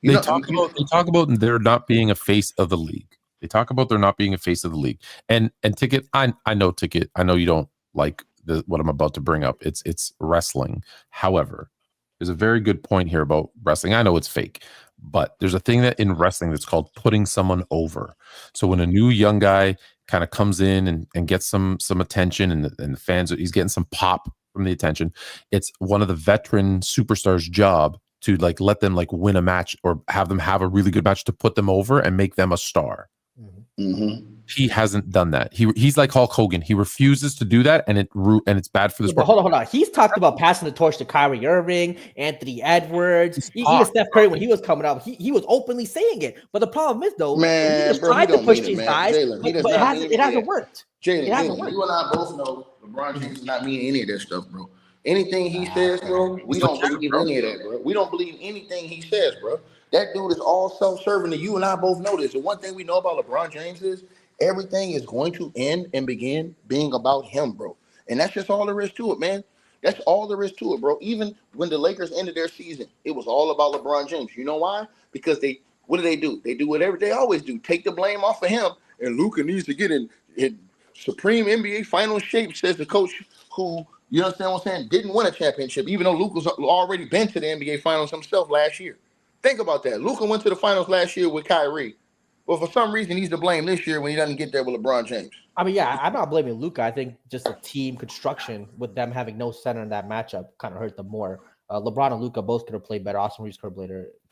They talk about there not being a face of the league. They talk about there not being a face of the league. And Ticket, I know you don't like what I'm about to bring up. It's wrestling. However, there's a very good point here about wrestling. I know it's fake, but there's a thing that in wrestling that's called putting someone over. So when a new young guy kind of comes in and gets some attention and the fans, he's getting some pop from the attention. It's one of the veteran superstars' job to like let them like win a match or have them have a really good match to put them over and make them a star. He hasn't done that. He's like Hulk Hogan. He refuses to do that, and it's bad for the sport. Hold on. He's talked about passing the torch to Kyrie Irving, Anthony Edwards, even Steph Curry when he was coming up. He was openly saying it. But the problem is though, man, he just tried to push these guys, but it hasn't worked. Jalen, you and I both know LeBron James is not meaning any of that stuff, bro. Anything he says, bro, we don't believe any of that, bro. We don't believe anything he says, bro. That dude is all self-serving, and you and I both know this. The one thing we know about LeBron James is everything is going to end and begin being about him, bro. And that's just all there is to it, man. That's all there is to it, bro. Even when the Lakers ended their season, it was all about LeBron James. You know why? Because what do? They do whatever they always do. Take the blame off of him, and Luka needs to get in supreme NBA Finals shape, says the coach who, you understand what I'm saying, didn't win a championship, even though Luka's already been to the NBA Finals himself last year. Think about that. Luka went to the finals last year with Kyrie. But for some reason, he's to blame this year when he doesn't get there with LeBron James. I mean, yeah, I'm not blaming Luka. I think just the team construction with them having no center in that matchup kind of hurt them more. LeBron and Luka both could have played better. Austin Reeves could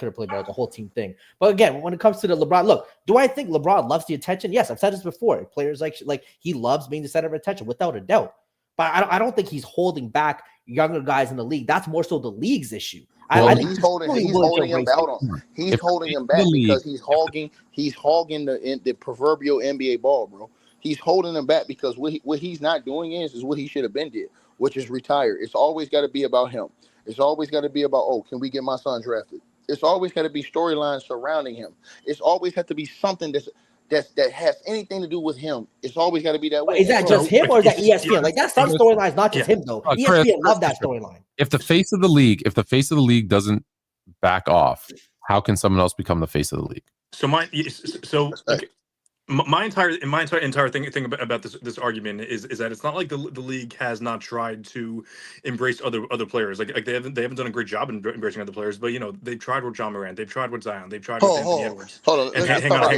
have played better. The whole team thing. But again, when it comes to the LeBron, look, do I think LeBron loves the attention? Yes, I've said this before. Players like he loves being the center of attention without a doubt. But I don't think he's holding back younger guys in the league. That's more so the league's issue. Well, he's holding him back. Hold on. He's holding him back because he's hogging the proverbial NBA ball, bro. He's holding him back because what he's not doing is what he should have been did, which is retire. It's always got to be about him. It's always got to be about, oh, can we get my son drafted? It's always got to be storylines surrounding him. It's always had to be something that has anything to do with him. It's always got to be that way. Is that just him or is that ESPN? Like that's some storylines, not just him though. ESPN love that storyline. If the face of the league doesn't back off, how can someone else become the face of the league? So my entire thing about this argument is that it's not like the league has not tried to embrace other players. Like they haven't done a great job in embracing other players. But you know they've tried with John Morant, they've tried with Zion, they've tried with Anthony Edwards. Hold on, hang on.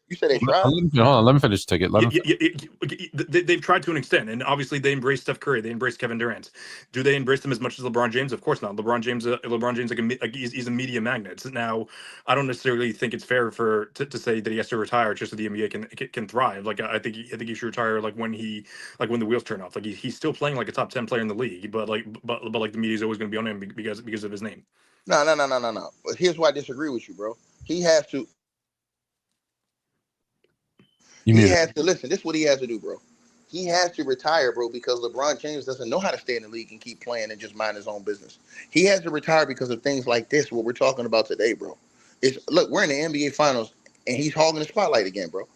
You said they tried. Hold on, let me finish. Take it. They've tried to an extent, and obviously they embrace Steph Curry, they embrace Kevin Durant. Do they embrace them as much as LeBron James? Of course not. LeBron James he's a media magnet. Now, I don't necessarily think it's fair to say that he has to retire just so the NBA can thrive. Like I think he should retire like when the wheels turn off. Like he's still playing like a top 10 player in the league, but the media's always going to be on him because of his name. No. But here's why I disagree with you, bro. He has to. Listen. This is what he has to do, bro. He has to retire, bro, because LeBron James doesn't know how to stay in the league and keep playing and just mind his own business. He has to retire because of things like this, what we're talking about today, bro. Look, we're in the NBA Finals. And he's hogging the spotlight again, bro.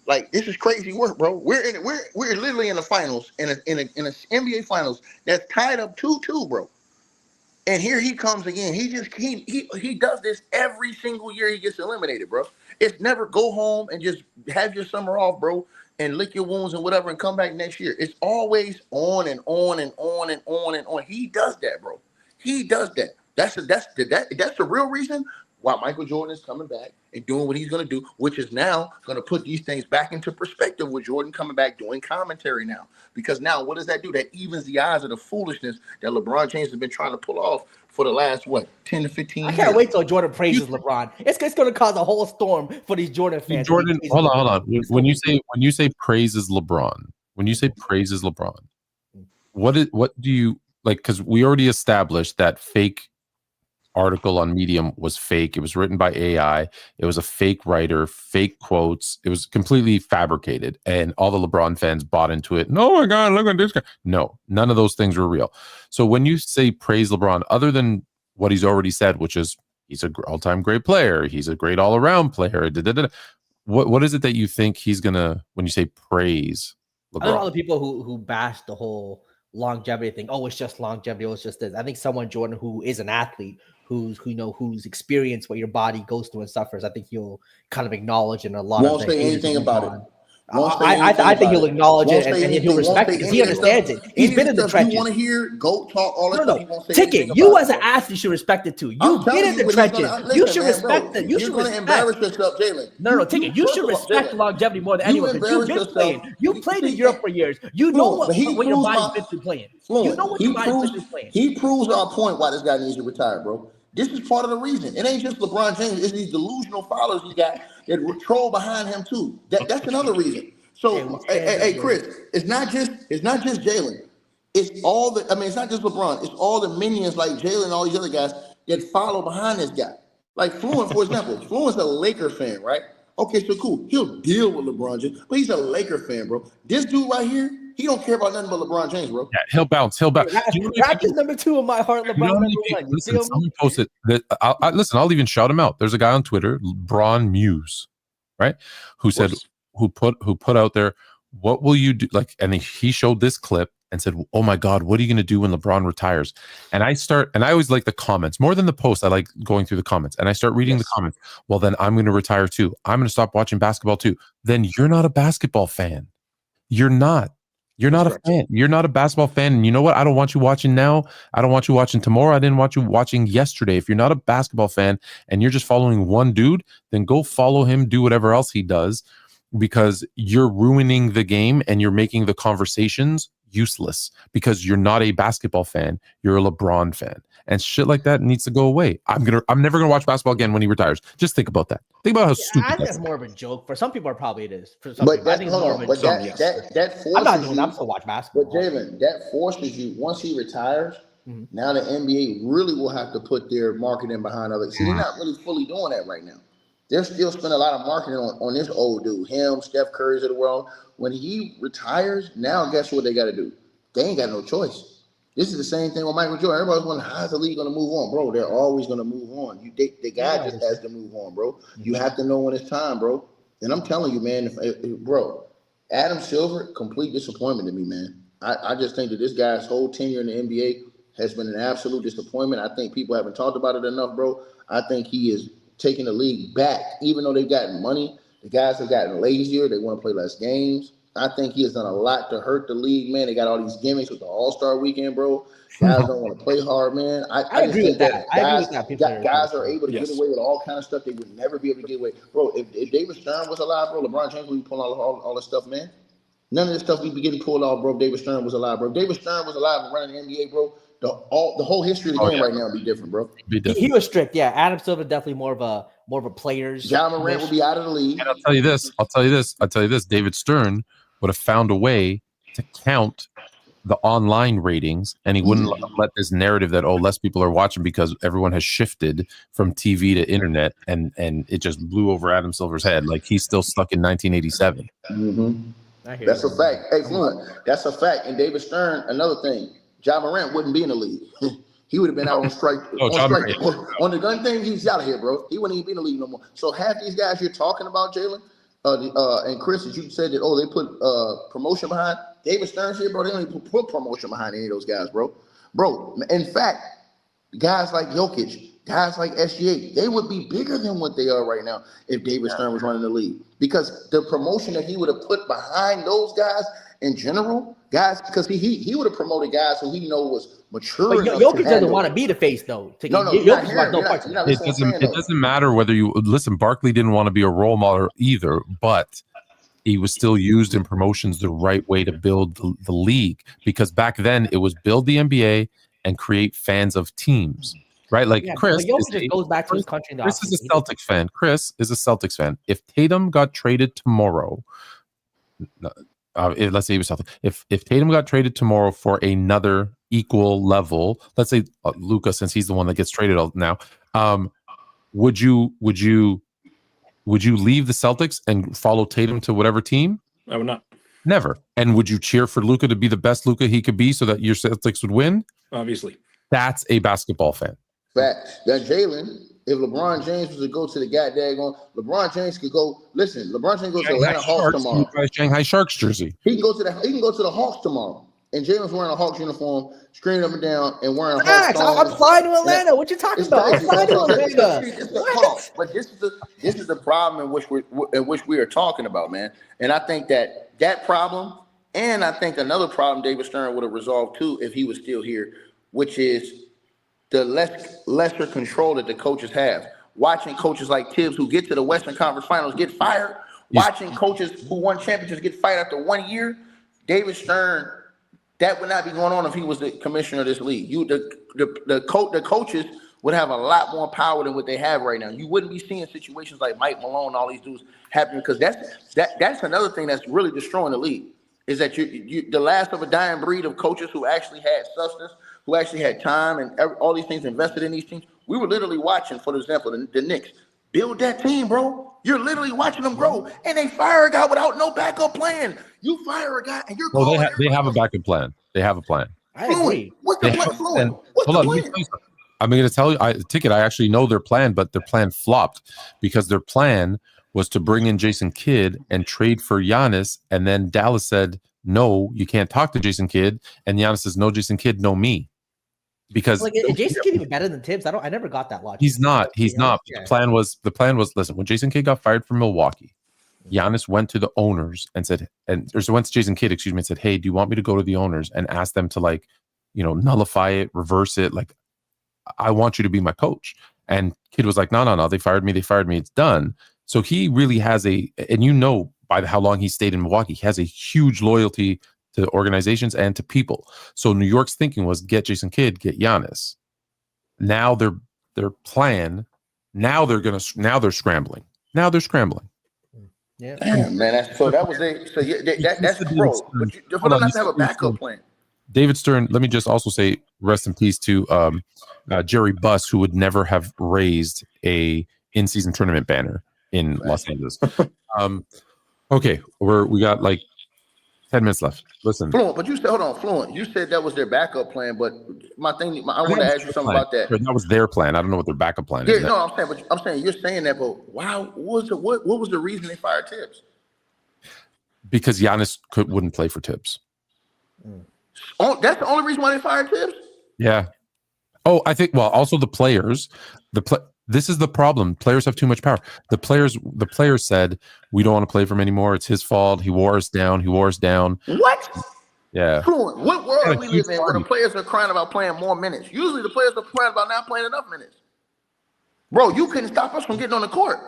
Like this is crazy work, bro. We're literally in the finals, in a NBA Finals that's tied up 2-2, bro. And here he comes again. He does this every single year he gets eliminated, bro. It's never go home and just have your summer off, bro, and lick your wounds and whatever and come back next year. It's always on and on and on and on and on. He does that, bro. He does that. That's the real reason why Michael Jordan is coming back and doing what he's going to do, which is now going to put these things back into perspective with Jordan coming back doing commentary now. Because now what does that do? That evens the odds of the foolishness that LeBron James has been trying to pull off for the last, 10 to 15 years. I can't wait till Jordan praises LeBron. It's going to cause a whole storm for these Jordan fans. Jordan, hold on. When you say praises LeBron, what do you like? Because we already established that fake article on Medium was fake. It was written by AI. It was a fake writer, fake quotes. It was completely fabricated, and all the LeBron fans bought into it. Oh my God, look at this guy. No, none of those things were real. So when you say praise LeBron, other than what he's already said, which is he's an all-time great player, he's a great all-around player, what is it that you think he's gonna, when you say praise LeBron? I know all the people who bash the whole longevity thing. Oh, it's just longevity. Oh, it's just this. I think someone, Jordan, who is an athlete, who's experienced what your body goes through and suffers, I think he'll kind of acknowledge in a lot won't say anything about it. I think he'll acknowledge it and he'll respect it because he understands it. He's been in the trenches. You want to hear GOAT talk all the stuff. No. Ticket, you as an athlete should respect it too. You've been in the trenches. You should respect it. You should embarrass yourself, Jalen. No, Ticket, you should respect longevity more than anyone because you've been playing. You played in Europe for years. You know what your body's been through playing. You know what your body's been through playing. He proves our point why this guy needs to retire, bro. This is part of the reason. It ain't just LeBron James. It's these delusional followers he got that troll behind him too. That's another reason. So, hey, Chris, it's not just Jalen. It's all the. I mean, it's not just LeBron. It's all the minions like Jalen and all these other guys that follow behind this guy. Like Fluent, for example. Fluent's a Laker fan, right? Okay, so cool. He'll deal with LeBron James, but he's a Laker fan, bro. This dude right here, he don't care about nothing but LeBron James, bro. Yeah, he'll bounce. Raptors number 2 in my heart. LeBron number 1. Listen, someone posted that. I'll even shout him out. There's a guy on Twitter, LeBron Muse, right? Who said, who put out there, what will you do? Like, and he showed this clip and said, "Oh my God, what are you going to do when LeBron retires?" And I always like the comments more than the post. I like going through the comments, and I start reading the comments. Well, then I'm going to retire too. I'm going to stop watching basketball too. Then you're not a basketball fan. You're not. You're not a fan. You're not a basketball fan. And you know what? I don't want you watching now. I don't want you watching tomorrow. I didn't want you watching yesterday. If you're not a basketball fan and you're just following one dude, then go follow him, do whatever else he does, because you're ruining the game and you're making the conversations useless because you're not a basketball fan. You're a LeBron fan, and shit like that needs to go away. I'm never gonna watch basketball again when he retires. Just think about that. Think about how stupid. I think that's more of a joke. For some people, probably it is. For some But people, I think it's more of a joke. That forces I'm not doing that. I'm still watch basketball. But Jalen, that forces you once he retires. Now the NBA really will have to put their marketing behind other. See, they're not really fully doing that right now. They're still spending a lot of marketing on this old dude, him, Steph Curry's of the world. When he retires, now guess what they got to do? They ain't got no choice. This is the same thing with Michael Jordan. Everybody's wondering, how's the league going to move on? Bro, they're always going to move on. The guy just has to move on, bro. You have to know when it's time, bro. And I'm telling you, man, bro, Adam Silver, complete disappointment to me, man. I just think that this guy's whole tenure in the NBA has been an absolute disappointment. I think people haven't talked about it enough, bro. I think he is taking the league back. Even though they've gotten money, the guys have gotten lazier. They want to play less games. I think he has done a lot to hurt the league, man. They got all these gimmicks with the All-Star weekend, bro. Guys don't want to play hard, man. I agree with that. Guys are able to get away with all kind of stuff they would never be able to get away. Bro, if David Stern was alive, bro, LeBron James would be pulling all this stuff, man. None of this stuff would be getting pulled off, bro, if David Stern was alive, bro. If David Stern was alive and running the NBA, bro, the whole history of the game right now would be different, bro. He was strict, yeah. Adam Silver definitely more of a player's. Ja Morant would be out of the league. And I'll tell you this. David Stern would have found a way to count the online ratings, and he wouldn't let this narrative that less people are watching because everyone has shifted from TV to internet, and it just blew over Adam Silver's head. Like he's still stuck in 1987. That's a fact. Hey, Fluent, that's a fact. And David Stern, another thing, Ja Morant wouldn't be in the league. He would have been out on strike. On the gun thing, he's out of here, bro. He wouldn't even be in the league no more. So half these guys you're talking about, Jalen, and Chris, as you said that, they put promotion behind David Stern's here, bro. They don't even put promotion behind any of those guys, bro. Bro, in fact, guys like Jokic, guys like SGA, they would be bigger than what they are right now if David Stern was running the league. Because the promotion that he would have put behind those guys in general, guys, because he would have promoted guys who he know was mature. But Jokic doesn't want to be the face, though. It doesn't matter whether you listen. Barkley didn't want to be a role model either, but he was still used in promotions the right way to build the league. Because back then it was build the NBA and create fans of teams. Right, like Chris goes back to his country. Chris is a Celtics fan. Chris is a Celtics fan. If Tatum got traded tomorrow, let's say he was Celtics. If Tatum got traded tomorrow for another equal level, let's say Luka, since he's the one that gets traded now, would you leave the Celtics and follow Tatum to whatever team? I would not. Never. And would you cheer for Luka to be the best Luka he could be so that your Celtics would win? Obviously. That's a basketball fan. Facts. That Jalen, if LeBron James was to go to the goddamn, LeBron James could go. Listen, LeBron James goes to Atlanta Hawks tomorrow. Shanghai Sharks jersey. He can go to the Hawks tomorrow. and Jalen's wearing a Hawks uniform, screaming up and down, and wearing a Facts. Hawks I'm flying to Atlanta. What you talking about? I'm flying to Atlanta. But this is the problem in which we are talking about, man. And I think that problem, and I think another problem David Stern would have resolved too if he was still here, which is the lesser control that the coaches have. Watching coaches like Tibbs who get to the Western Conference Finals get fired. Watching coaches who won championships get fired after 1 year. David Stern, that would not be going on if he was the commissioner of this league. The coaches would have a lot more power than what they have right now. You wouldn't be seeing situations like Mike Malone and all these dudes happening because that's another thing that's really destroying the league. Is that you the last of a dying breed of coaches who actually had substance, who actually had time and all these things invested in these teams. We were literally watching, for example, the Knicks build that team, bro. You're literally watching them grow, and they fire a guy without no backup plan. You fire a guy, and you're they have a backup plan. They have a plan. I agree. What's the plan? I'm going to tell you, I actually know their plan, but their plan flopped because their plan was to bring in Jason Kidd and trade for Giannis, and then Dallas said, no, you can't talk to Jason Kidd, and Giannis says, no, Jason Kidd, no me. Because is Jason Kidd even better than Tibbs? I never got that logic. He's not. Yeah. The plan was listen, when Jason Kidd got fired from Milwaukee, Giannis went to the owners and said, went to Jason Kidd, and said, hey, do you want me to go to the owners and ask them to nullify it, reverse it? Like, I want you to be my coach. And Kidd was like, no, they fired me, it's done. So he really has and by how long he stayed in Milwaukee, he has a huge loyalty to organizations and to people. So New York's thinking was get Jason Kidd, get Giannis. Now their plan, now they're scrambling. Yeah. Damn, man. That's that's pro. But you don't have to have a backup plan. David Stern, let me just also say rest in peace to Jerry Buss, who would never have raised a in-season tournament banner in Los Angeles. Okay, we got 10 minutes left. Listen, Fluent, but you said, hold on, Fluent. You said that was their backup plan, but I want to ask you something about that. That was their plan. I don't know what their backup plan is. No, I'm saying you're saying that, but wow, what was the reason they fired Tibbs? Because Giannis wouldn't play for Tibbs. Oh, that's the only reason why they fired Tibbs? Yeah. Oh, I think. Well, also the players. This is the problem. Players have too much power. The players said, we don't want to play for him anymore. It's his fault. He wore us down. What? Yeah. What world do we live in where the players are crying about playing more minutes? Usually the players are crying about not playing enough minutes. Bro, you couldn't stop us from getting on the court.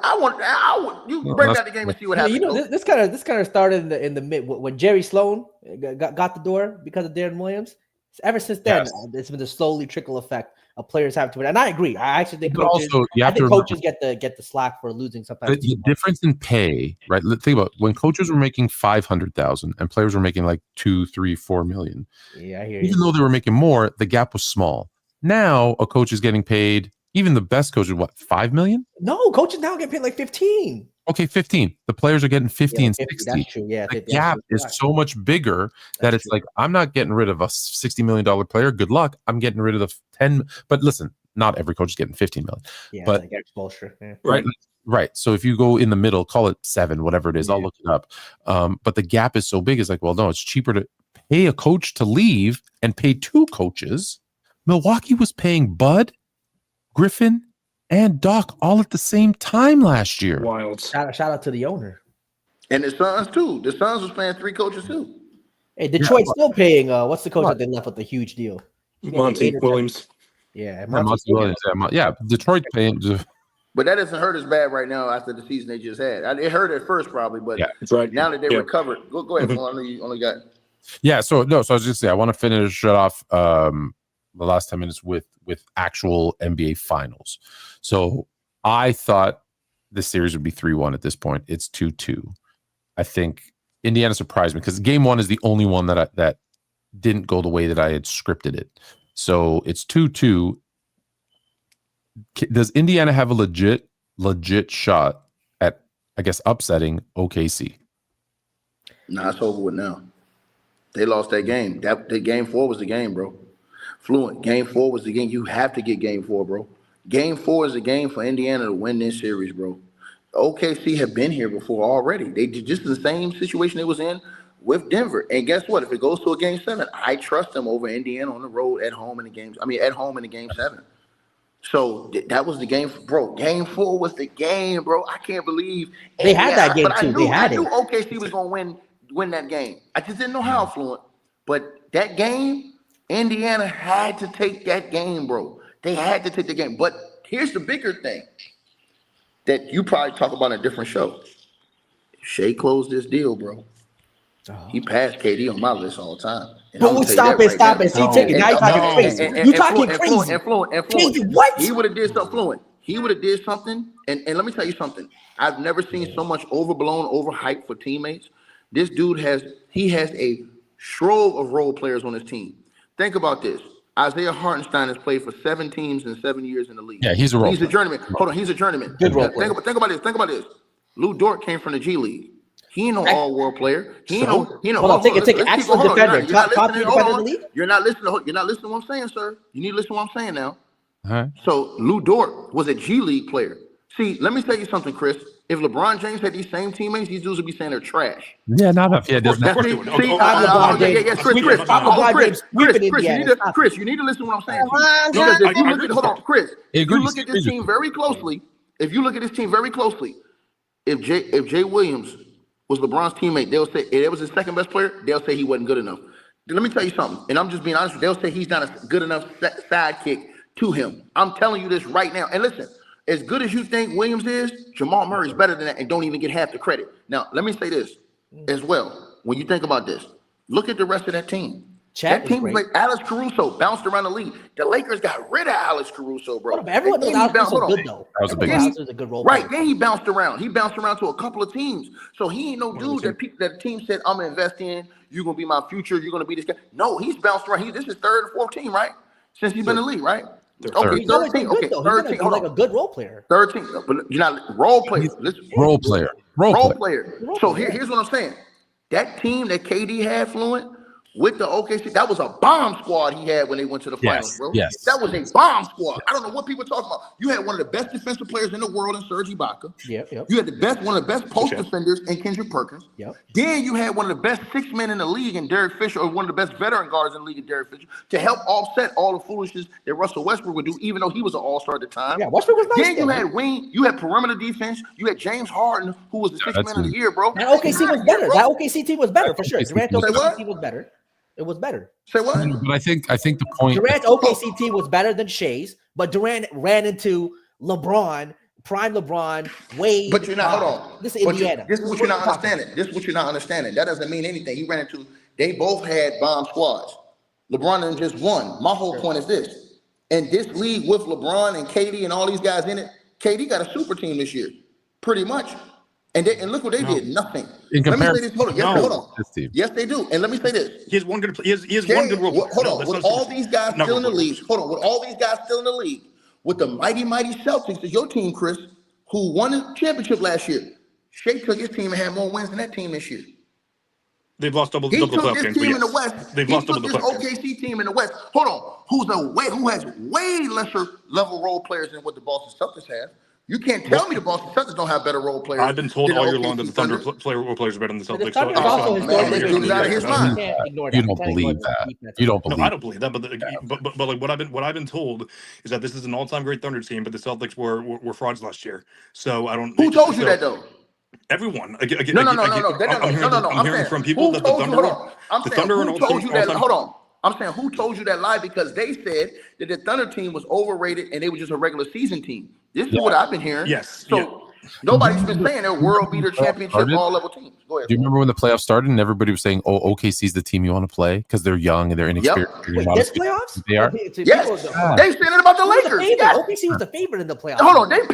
You break out the game and see what happens. This kind of started in the mid when Jerry Sloan got the door because of Darren Williams. Ever since then, it's been the slowly trickle effect of players having to win. And I agree. I actually think coaches get the slack for losing sometimes. The difference in pay, right? Think about when coaches were making $500,000 and players were making like $2, $3, $4 million. Yeah, I hear you. Even though they were making more, the gap was small. Now a coach is getting paid. Even the best coach is what, $5 million? No, coaches now get paid like 15. Okay, 15. The players are getting 50 and 60. That's true. Yeah, the gap is so much bigger that it's like, I'm not getting rid of a $60 million player. Good luck. I'm getting rid of the 10. But listen, not every coach is getting 15 million. Yeah, but like exposure. Yeah. Right. So if you go in the middle, call it 7, whatever it is, I'll look it up. But the gap is so big. It's like, well, no, it's cheaper to pay a coach to leave and pay 2 coaches. Milwaukee was paying Bud, Griffin, and Doc all at the same time last year. Wild. Shout out to the owner. And the Suns too. The Suns was paying 3 coaches too. Hey, Detroit's still paying. What's the coach that they left with the huge deal? Monty Williams. Yeah, Monty Williams. Yeah, Detroit paying. But that doesn't hurt as bad right now after the season they just had. It hurt at first probably, but that's right. Now that they recovered, go ahead. I know you only got. Yeah. So I was just saying I want to finish off the last 10 minutes with actual NBA finals. So I thought this series would be 3-1 at this point. It's 2-2. I think Indiana surprised me because game 1 is the only one that didn't go the way that I had scripted it. So it's 2-2. Does Indiana have a legit shot at, I guess, upsetting OKC? Nah, it's over with now. They lost that game. The game 4 was the game, bro. Fluent. Game 4 was the game. You have to get game 4, bro. Game 4 is a game for Indiana to win this series, bro. OKC have been here before already. They did just the same situation they was in with Denver. And guess what? If it goes to a game 7, I trust them over Indiana on the road at home in the games. I mean, at home in the game 7. So that was the game, bro. Game 4 was the game, bro. I can't believe they had that game too. I knew OKC was gonna win that game. I just didn't know how fluent. But that game, Indiana had to take that game, bro. They had to take the game. But here's the bigger thing that you probably talk about in a different show. Shea closed this deal, bro. He passed KD on my list all the time. But stop it. See, take it. Now you're talking crazy. You're talking crazy. Fluent. What? He would have did something fluent. He would have did something. And let me tell you something. I've never seen so much overblown, overhyped for teammates. This dude has a trove of role players on his team. Think about this. Isaiah Hartenstein has played for 7 teams in 7 years in the league. Yeah, he's a role player. He's a journeyman. Hold on, he's a journeyman. Good role player. Think about this. Lou Dort came from the G League. He ain't no all-world player. He ain't no. Hold on, take it. Excellent defender. Top defender in the league. You're not listening to what I'm saying, sir. You need to listen to what I'm saying now. All right. So Lou Dort was a G League player. See, let me tell you something, Chris. If LeBron James had these same teammates, these dudes would be saying they're trash. Yeah, not enough. Yeah, Chris, you need to listen to what I'm saying. Because if you look at, hold on, Chris. If you look at this team very closely, if Jay Williams was LeBron's teammate, they'll say if it was his second best player, they'll say he wasn't good enough. Let me tell you something, and I'm just being honest. They'll say he's not a good enough sidekick to him. I'm telling you this right now. And listen, as good as you think Williams is, Jamal Murray's better than that and don't even get half the credit. Now, let me say this as well. When you think about this, look at the rest of that team. Chet that team was like Alex Caruso bounced around the league. The Lakers got rid of Alex Caruso, bro. Everyone knows Alex Caruso good, though. That was a big a good role player. Then he bounced around. He bounced around to a couple of teams. So he ain't no dude that the team said, I'm going to invest in. You're going to be my future. You're going to be this guy. No, he's bounced around. This is third or fourth team, right? Since he's been in the league, right? Okay, third team. Okay, third team. Like a good role player. Third team. But you're not role player. Role player. So here's what I'm saying. That team that KD had fluent with the OKC, that was a bomb squad he had when they went to the finals, bro. Yes. That was a bomb squad. I don't know what people are talking about. You had one of the best defensive players in the world in Serge Ibaka. Yep. You had one of the best post defenders in Kendrick Perkins. Yep. Then you had one of the best 6 men in the league in Derek Fisher, or one of the best veteran guards in the league in Derek Fisher, to help offset all the foolishness that Russell Westbrook would do, even though he was an all-star at the time. Yeah, Westbrook was nice. Then you had perimeter defense. You had James Harden, who was the 6th man of the year, bro. That OKC was better. That OKC team was better for sure. Durant's OKC team was better. It was better. Say what? But I think the point. Durant's OKC team was better than Shea's, but Durant ran into LeBron, prime LeBron, Wade. But you're not. Hold on. This is Indiana. This is what you're not understanding. That doesn't mean anything. He ran into. They both had bomb squads. LeBron didn't just won. My whole point is this: in this league with LeBron and KD and all these guys in it, KD got a super team this year, pretty much. And look what they did. Nothing. Let me say this. Hold on. Yes, they do. And let me say this. He has one good. He has one good role. Hold on. With all these guys still in the league. With the mighty Celtics, is your team, Chris, who won the championship last year. Shea took his team and had more wins than that team this year. They've lost double the playoff games. Team in the West. They've lost double the playoff games. OKC team in the West. Hold on. Who has way lesser level role players than what the Boston Celtics have? You can't tell me the Boston Celtics don't have better role players. I've been told all year long that the Thunder role players are better than the Celtics. You don't believe that. You don't believe. No, I don't believe that. But like what I've been told is that this is an all-time great Thunder team, but the Celtics were frauds last year. So I don't. Who told you that though? Everyone. I'm hearing from people that the Thunder are an all-time. Hold on. I'm saying who told you that lie, because they said that the Thunder team was overrated and they were just a regular season team. This is what I've been hearing. Yes. So nobody's been saying they're world beater championship all level teams. Go ahead. Do you remember when the playoffs started and everybody was saying, "Oh, OKC's the team you want to play because they're young and they're inexperienced." Wait, this playoffs? They are. Yes. They said it about the Lakers. OKC was the favorite in the playoffs. Hold on. They was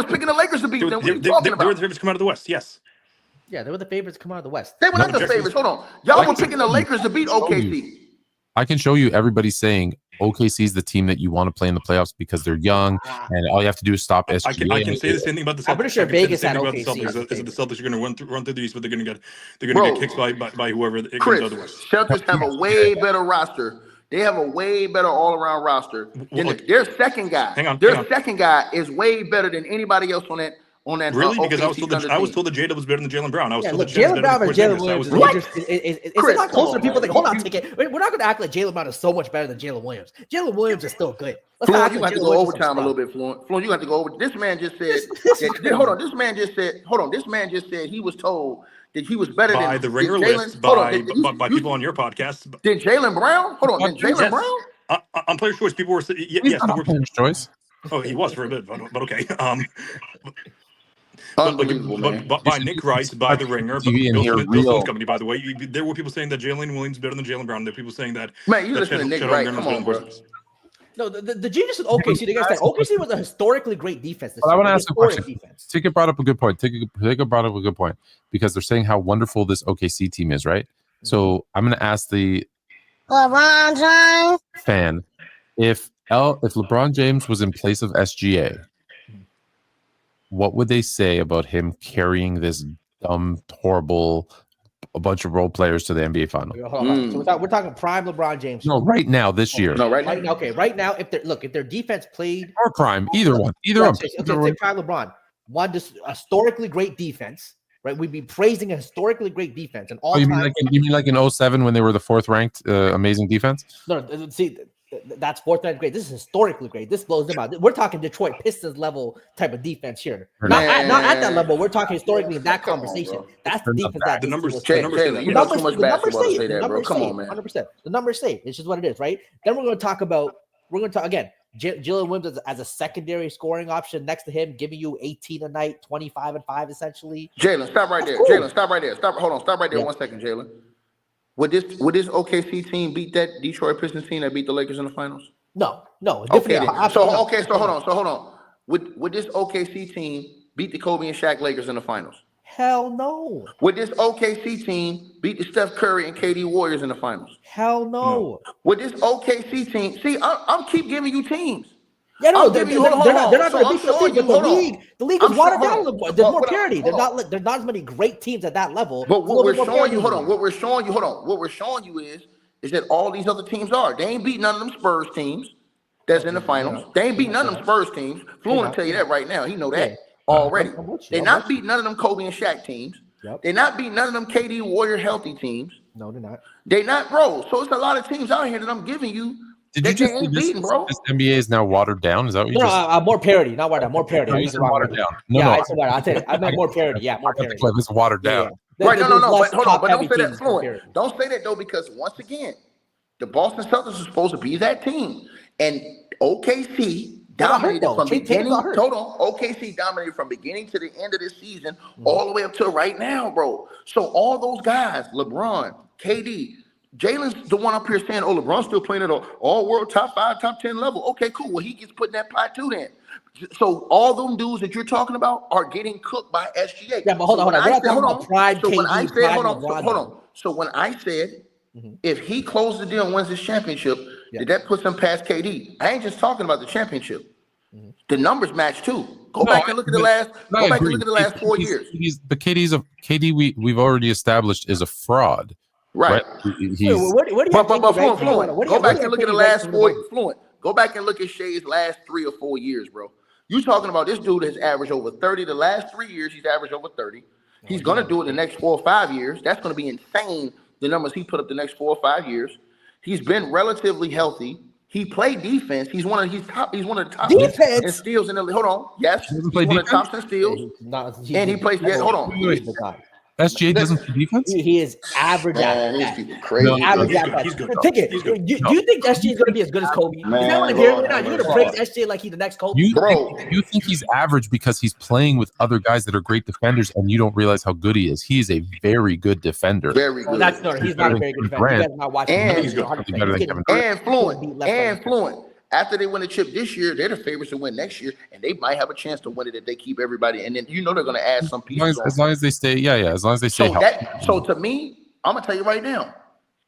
picking the Lakers to beat them. They were the favorites to come out of the West. Yes. Yeah, they were the favorites to come out of the West. They were not the favorites. Hold on. Y'all were picking the Lakers to beat OKC. I can show you everybody saying OKC is the team that you want to play in the playoffs because they're young and all you have to do is stop SGA. I can say the same thing about the Celtics. I'm pretty sure Vegas had OKC. Is that the Celtics are going to run through the East, but they're going to get kicked by whoever comes out of the West. Celtics have a way better roster. They have a way better all-around roster. Their second guy. Second guy is way better than anybody else on on that. Really? Because OKC I was told that Jada was better than Jaylen Brown. I was told that Jaylen Brown and Jalen Williams. It's Chris, not closer to people man. think. Hold on, ticket. We're not going to act like Jaylen Brown is so much better than Jalen Williams. Jalen Williams is still good. Fluent, you have to go overtime a little bit, Fluent. Fluent, you have to go over. This man just said. Hold on. This man just said he was told that he was better by than the Ringer Jalen, list by people on your podcast. Did Jaylen Brown? Hold on. Did Jaylen Brown? On Player's Choice, people were saying yes. Player's Choice. Oh, he was for a bit, but okay. Unbelievable, by Nick Rice, by the Ringer, Bill Smith's company, by the way. There were people saying that Jalen Williams is better than Jaylen Brown. There were people saying that. Man, you listen to Nick Rice. Come on, bro. No, the genius with OKC, the guys said OKC was a historically great defense. I want to ask a question. Ticket brought up a good point. Ticket brought up a good point because they're saying how wonderful this OKC team is, right? So I'm going to ask the LeBron James fan if LeBron James was in place of SGA, what would they say about him carrying this dumb, horrible, a bunch of role players to the NBA final? So we're talking prime LeBron James. No, right now, this year. No, right now. Okay, right now, if their defense played or prime, either one. Okay, prime LeBron, one just historically great defense, right? We'd be praising a historically great defense and all. You mean like in 07 when they were the 4th ranked amazing defense? No, see. That's 4th ranked great. This is historically great. This blows them out. We're talking Detroit Pistons level type of defense here. Not at that level. We're talking historically in that conversation. That's the defense. The numbers. You know too much basketball to say that, bro. Come on, man. 100%. The numbers say it's just what it is, right? Then we're going to talk again. Jalen Williams as a secondary scoring option next to him, giving you 18 a night, 25 and 5 essentially. Jalen, stop right there. Cool. Jalen, stop right there. Stop right there 1 second, Jalen. Would this OKC team beat that Detroit Pistons team that beat the Lakers in the finals? No. Okay, so hold on. Would this OKC team beat the Kobe and Shaq Lakers in the finals? Hell no. Would this OKC team beat the Steph Curry and KD Warriors in the finals? Hell no. Would this OKC team? See, I'm keep giving you teams. Yeah, no, they're not going to beat the league. But the league is watered down. There's more parity. There's not as many great teams at that level. But what we're showing you, what we're showing you is that all these other teams are. They ain't beat none of them Spurs teams that's in the finals. They ain't beat none of them Spurs teams. Fluent will tell you that right now. He know that already. They're not beating none of them Kobe and Shaq teams. They're not beating none of them KD Warrior healthy teams. No, they're not. They're not, bro. So it's a lot of teams out here that I'm giving you. Did you just say this NBA is now watered down? Is that what you just more parity, not watered down. More parity. Watered down. I'll tell you. I meant more parity. Yeah, more parity. It's watered down. Right, no. But hold on. But don't say that fluent. Don't say that, though, because once again, the Boston Celtics are supposed to be that team. And OKC dominated from beginning. Hold on. OKC dominated from beginning to the end of this season, all the way up to right now, bro. So all those guys, LeBron, KD, Jalen's the one up here saying, "Oh, LeBron's still playing at an all-world top 5, top 10 level." Okay, cool. Well, he gets put in that pot too then. So all them dudes that you're talking about are getting cooked by SGA. Yeah, but hold on. So when I said, if he closes the deal and wins this championship, did that put him past KD? I ain't just talking about the championship. The numbers match too. Go back and look at the last. Go back and look at the last 4 years. But KD we've already established is a fraud. Right. Go back and look at the last 4 years. Fluent. Go back and look at Shea's last 3 or 4 years, bro. You talking about this dude has averaged over 30. The last 3 years, he's averaged over 30. He's going to do it the next 4 or 5 years. That's going to be insane, the numbers he put up the next 4 or 5 years. He's been relatively healthy. He played defense. He's one of the top defense in steals in the league. Hold on. Yes. He's one of the tops in steals. And he plays hold on. SGA doesn't play defense? He is average at that. He's crazy. Average at that. Do you think SGA is going to be as good as Kobe? Is that what I'm hearing right now? You're going to praise SGA like he's the next Kobe? You think he's average because he's playing with other guys that are great defenders and you don't realize how good he is. He is a very good defender. Very good. He's not a very good defender. You guys are not watching him. And fluent. After they win the chip this year, they're the favorites to win next year, and they might have a chance to win it if they keep everybody. And then they're going to add some pieces. As long as they stay, as long as they stay healthy. So to me, I'm going to tell you right now,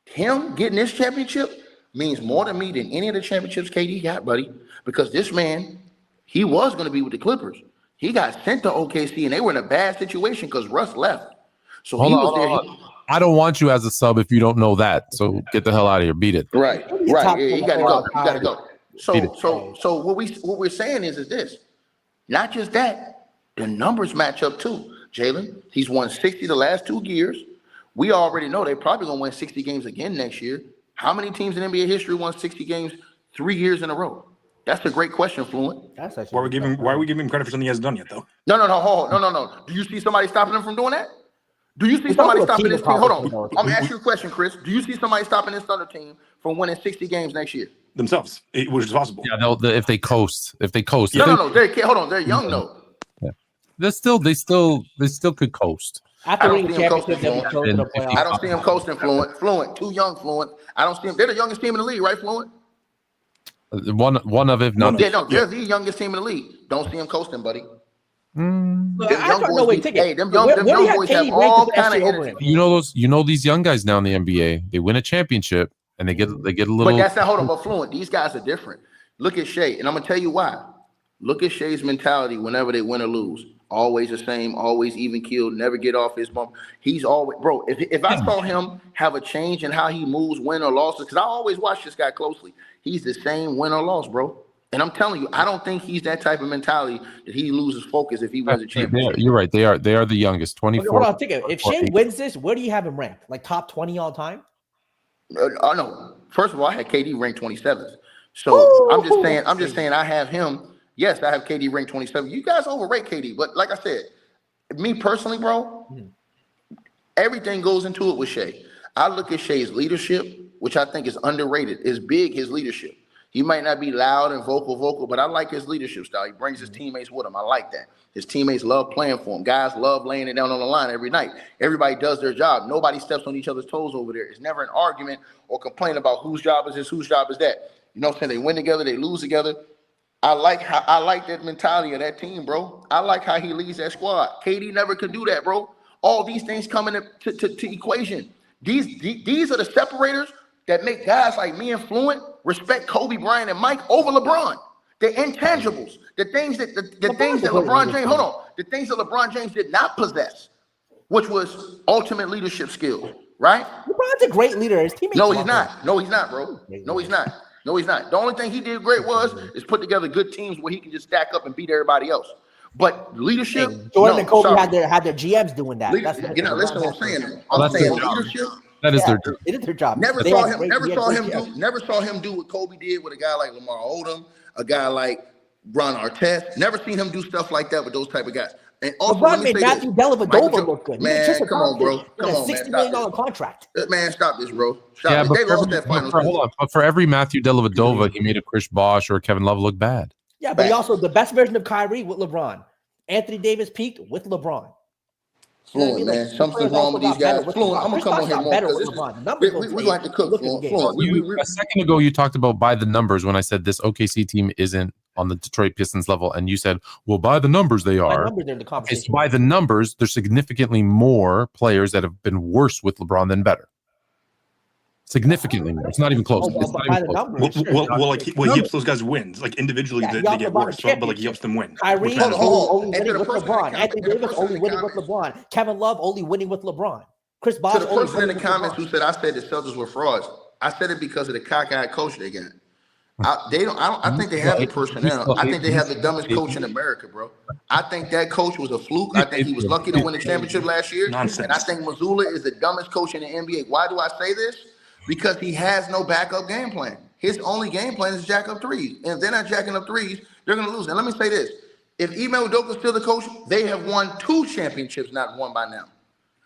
him getting this championship means more to me than any of the championships KD got, buddy. Because this man, he was going to be with the Clippers. He got sent to OKC, and they were in a bad situation because Russ left. So he was there. I don't want you as a sub if you don't know that. So get the hell out of here. Beat it. Right. Yeah, you got to go. So what we're saying is this. Not just that. The numbers match up too, Jalen. He's won 60 the last 2 years. We already know they're probably going to win 60 games again next year. How many teams in NBA history won 60 games 3 years in a row? That's a great question, Fluent. That's Why are we giving him credit for something he hasn't done yet, though? No. Do you see somebody stopping him from doing that? Do you see somebody stopping this team? Hold on. I'm going to ask you a question, Chris. Do you see somebody stopping this Thunder team from winning 60 games next year? Themselves, which is possible. Yeah, if they coast. Hold on. They're young, though. Yeah. They still could coast. After winning the championship, I don't see him coasting, Fluent. Too young, Fluent. I don't see him. They're the youngest team in the league, right, Fluent? One of, if not. They're the youngest team in the league. Don't see him coasting, buddy. Them young boys have all kind of energy. You know these young guys now in the NBA. They win a championship and they get a little. But that's not hold on. But Fluent, these guys are different. Look at Shea, and I'm gonna tell you why. Look at Shea's mentality whenever they win or lose. Always the same, always even keeled, never get off his bump. He's always, bro. If I saw him have a change in how he moves, win or losses, because I always watch this guy closely. He's the same win or loss, bro. And I'm telling you, I don't think he's that type of mentality that he loses focus if he wins a championship. You're right. They are the youngest. 24. Hold on, think of it. If Shea wins this, where do you have him ranked? Like top 20 all time? No. First of all, I had KD ranked 27th. So I'm just saying I have him. Yes, I have KD ranked 27. You guys overrate KD, but like I said, me personally, bro, everything goes into it with Shea. I look at Shea's leadership, which I think is underrated. It's big, his leadership. He might not be loud and vocal, but I like his leadership style. He brings his teammates with him. I like that. His teammates love playing for him. Guys love laying it down on the line every night. Everybody does their job. Nobody steps on each other's toes over there. It's never an argument or complaint about whose job is this, whose job is that. You know what I'm saying? They win together, they lose together. I like that mentality of that team, bro. I like how he leads that squad. KD never could do that, bro. All these things come into equation. These are the separators that make guys like me and Fluent respect Kobe Bryant and Mike over LeBron. The intangibles, the things that LeBron James, the things that LeBron James did not possess, which was ultimate leadership skills, right? LeBron's a great leader. His teammates. No, he's not, bro. No, he's not. The only thing he did great is put together good teams where he can just stack up and beat everybody else. But leadership, Jordan and Kobe had their GMs doing that. Listen to what I'm saying. I'm saying leadership. That is their job. It is their job. Never saw him do what Kobe did with a guy like Lamar Odom, a guy like Ron Artest. Never seen him do stuff like that with those type of guys. And also, LeBron made Matthew Dellavedova look good. Man, come on, bro. Come on, $60 million contract. Man, stop this, bro. Stop it. They lost that finals. Hold on. But for every Matthew Dellavedova, he made a Chris Bosh or Kevin Love look bad. Yeah, but he also the best version of Kyrie with LeBron. Anthony Davis peaked with Lebron. Fluent, man. Something's wrong with these guys. Fluent, I'm going to come on here more because we're going to cook. Fluent. A second ago, you talked about by the numbers when I said this OKC team isn't on the Detroit Pistons level, and you said, well, by the numbers, they are. By the numbers, there's significantly more players that have been worse with LeBron than better. Significantly more. It's not even close. He helps those guys win. Like individually, they get worse, but like he helps them win. Kyrie only winning with LeBron. Anthony Davis only winning with LeBron. Kevin Love only winning with LeBron. Chris Bosh. To the person in the comments who said I said the Celtics were frauds, I said it because of the cockeyed coach they got. I think they have the personnel. I think they have the dumbest coach in America, bro. I think that coach was a fluke. I think he was lucky to win the championship last year. Nonsense. And I think Mazzulla is the dumbest coach in the NBA. Why do I say this? Because he has no backup game plan. His only game plan is jack up threes. And if they're not jacking up threes, they're going to lose. And let me say this. If Ime Udoka's still the coach, they have won 2 championships, not one by now.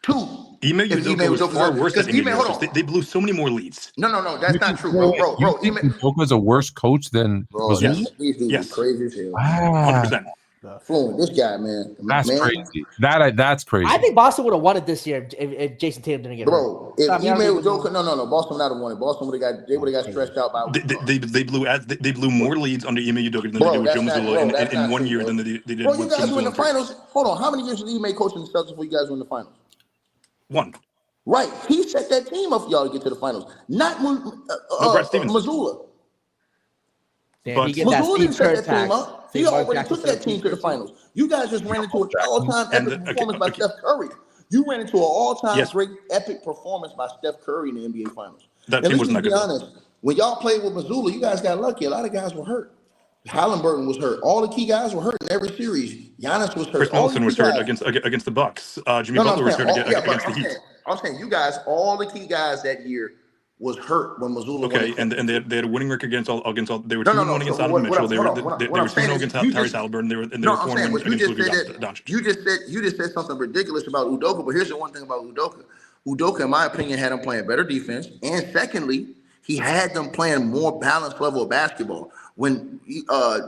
2. Ime Udoka was far worse than Ime. They blew so many more leads. No, that's not true, bro. Ime Udoka's a worse coach than These dudes are crazy as hell. Wow. 100%. Fluent, this guy, man. That's crazy. That's crazy. I think Boston would have won it this year if Jason Tatum didn't get hurt. Bro, if Ime Udoka, no, Boston would not have won it. Boston would have got stretched out by. They blew more leads under Ime Udoka than they did with Joe Mazzulla in 1 year than they did. Bro, you guys were in the finals. Hold on, how many years did Ime coach in the Celtics before you guys were in the finals? 1. Right, he set that team up for y'all to get to the finals, not Mazzulla. But Mazzulla didn't set that team up. He already took that team to the finals. You guys just ran into an all-time epic performance by Steph Curry. You ran into an all-time great epic performance by Steph Curry in the NBA Finals. That team was not good. Be honest. When y'all played with Mazzulla, you guys got lucky. A lot of guys were hurt. Haliburton was hurt. All the key guys were hurt in every series. Giannis was hurt. Chris All Middleton was hurt against the Bucks. Jimmy Butler was hurt against the Heat. I'm saying you guys, all the key guys that year was hurt when Missoula. Okay, and they had a winning record against all. They were 2-1 against Donovan Mitchell. They were 3-0 against Tyrese Haliburton. They were 4-1 against Luka Doncic. You just said something ridiculous about Udoka. But here's the one thing about Udoka. Udoka, in my opinion, had him playing better defense, and secondly, he had them playing more balanced level of basketball. When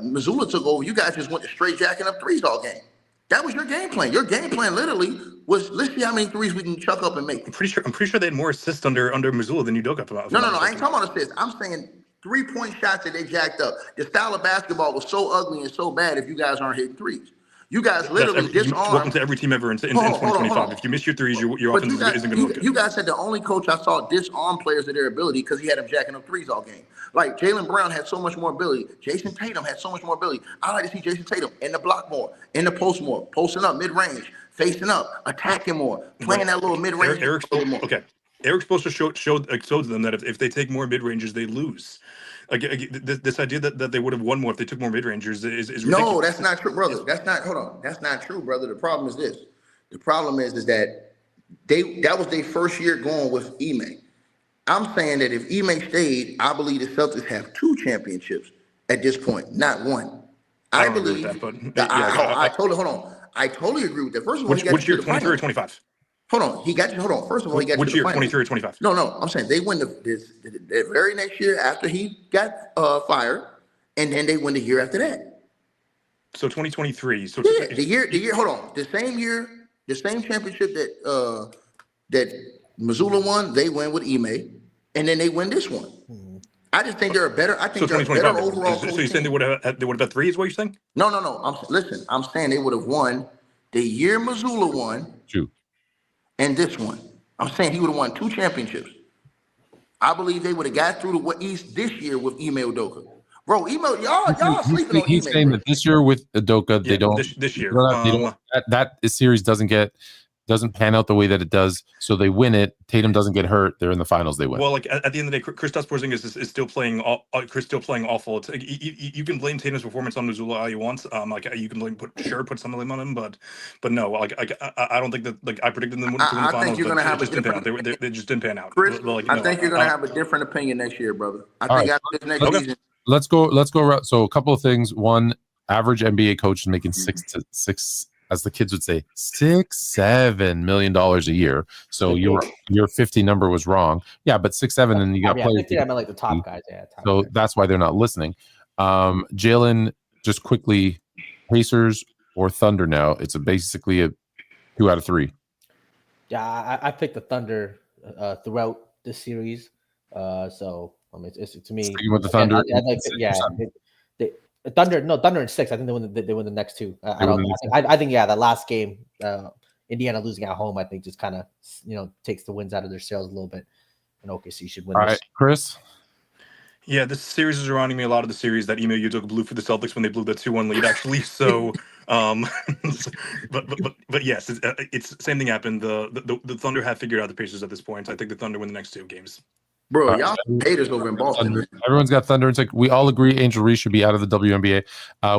Missoula took over, you guys just went to straight jacking up threes all game. That was your game plan. Your game plan literally was, let's see how many threes we can chuck up and make. I'm pretty sure they had more assists under Missoula than Udoka. No, I ain't talking about assists. I'm saying 3-point shots that they jacked up. The style of basketball was so ugly and so bad if you guys aren't hitting threes. You guys literally disarmed. Welcome to every team ever in 2025. If you miss your threes, your offense isn't going to look good. You guys said the only coach I saw disarm players of their ability because he had them jacking up threes all game. Like Jaylen Brown had so much more ability. Jason Tatum had so much more ability. I like to see Jason Tatum in the block more, in the post more, posting up mid-range, facing up, attacking more, playing that little mid-range. Eric Spoelstra showed them that if they take more mid-ranges, they lose. This idea that they would have won more if they took more mid-rangers is ridiculous. No, that's not true, brother. That's not true, brother. The problem is this. The problem is that that was their first year going with Ime. I'm saying that if Ime stayed, I believe the Celtics have 2 championships at this point, not 1. I believe that. I totally agree with that. First of all, which year, 23 or 25? Hold on, First of all, he got which to the year, final. 23 or 25? No, I'm saying they win the very next year after he got fired, and then they win the year after that. So 2023. So yeah, the year. Hold on, the same championship that Missoula won, they win with Ime, and then they win this one. I just think they're a better. I think they're a better overall. So you're saying they would have had 3? Is what you're saying? No. I'm saying they would have won the year Missoula won. 2. And this one. I'm saying he would have won 2 championships. I believe they would have got through the East this year with Ime Udoka. Bro, y'all sleeping on Ime. He's saying that this year with Udoka, they don't. This year. That series doesn't pan out the way that it does, so they win it. Tatum doesn't get hurt. They're in the finals. They win. Well, like at the end of the day, Kristaps Porzingis is still playing. Chris still playing awful. It's, you can blame Tatum's performance on Missoula all you want. You can put some blame on him, but no. I don't think that. I predicted them to win the finals. I think you're gonna have they just didn't pan out. Chris, I think you're gonna have a different opinion next year, brother. I think after this next season. Let's go around. So a couple of things. One, average NBA coach is making $6, as the kids would say, $6-7 million a year. So your 50 number was wrong. Yeah, but 6-7, and you got players. 50, I meant like the top guys. Yeah. So that's why they're not listening. Jalen, just quickly, Pacers or Thunder now? It's basically a 2 out of 3. Yeah, I picked the Thunder throughout this series. So I mean, it's to me. Sticking with the Thunder. Thunder in 6. I think they win the next 2. I think that last game, Indiana losing at home, I think just kind of takes the wins out of their sails a little bit, and OKC should win. All right, Chris. Yeah, this series is reminding me a lot of the series that Ime Udoka blew for the Celtics when they blew that 2-1 lead. Actually, so, but yes, it's same thing happened. The Thunder have figured out the Pacers at this point. I think the Thunder win the next 2 games. Bro, y'all haters over in Boston. Everyone's got Thunder. It's like we all agree Angel Reese should be out of the WNBA.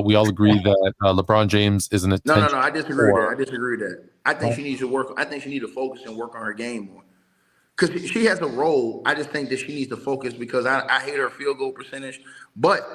We all agree that LeBron James isn't a No. I disagree with that. I think she needs to work. I think she needs to focus and work on her game more. Because she has a role. I just think that she needs to focus because I hate her field goal percentage. But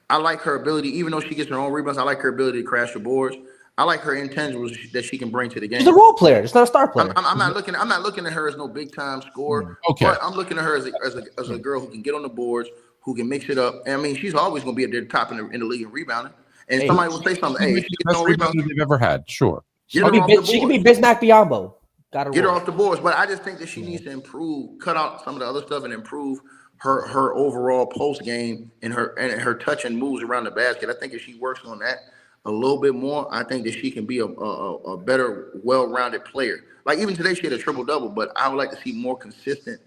I like her ability, even though she gets her own rebounds, I like her ability to crash the boards. I like her intangibles that she can bring to the game. She's a role player. She's not a star player. I'm not looking at her as no big time scorer. Okay. But I'm looking at her as a girl who can get on the boards, who can mix it up. And I mean, she's always going to be at the top in the league in rebounding. And somebody will say something. Hey, she gets no rebounds they've ever had. Sure. She can be Bismack Biyombo. Get her off the boards. But I just think that she needs to improve, cut out some of the other stuff, and improve her overall post game and her touch and moves around the basket. I think if she works on that a little bit more, I think that she can be a better, well-rounded player. Like even today, she had a triple-double, but I would like to see more consistent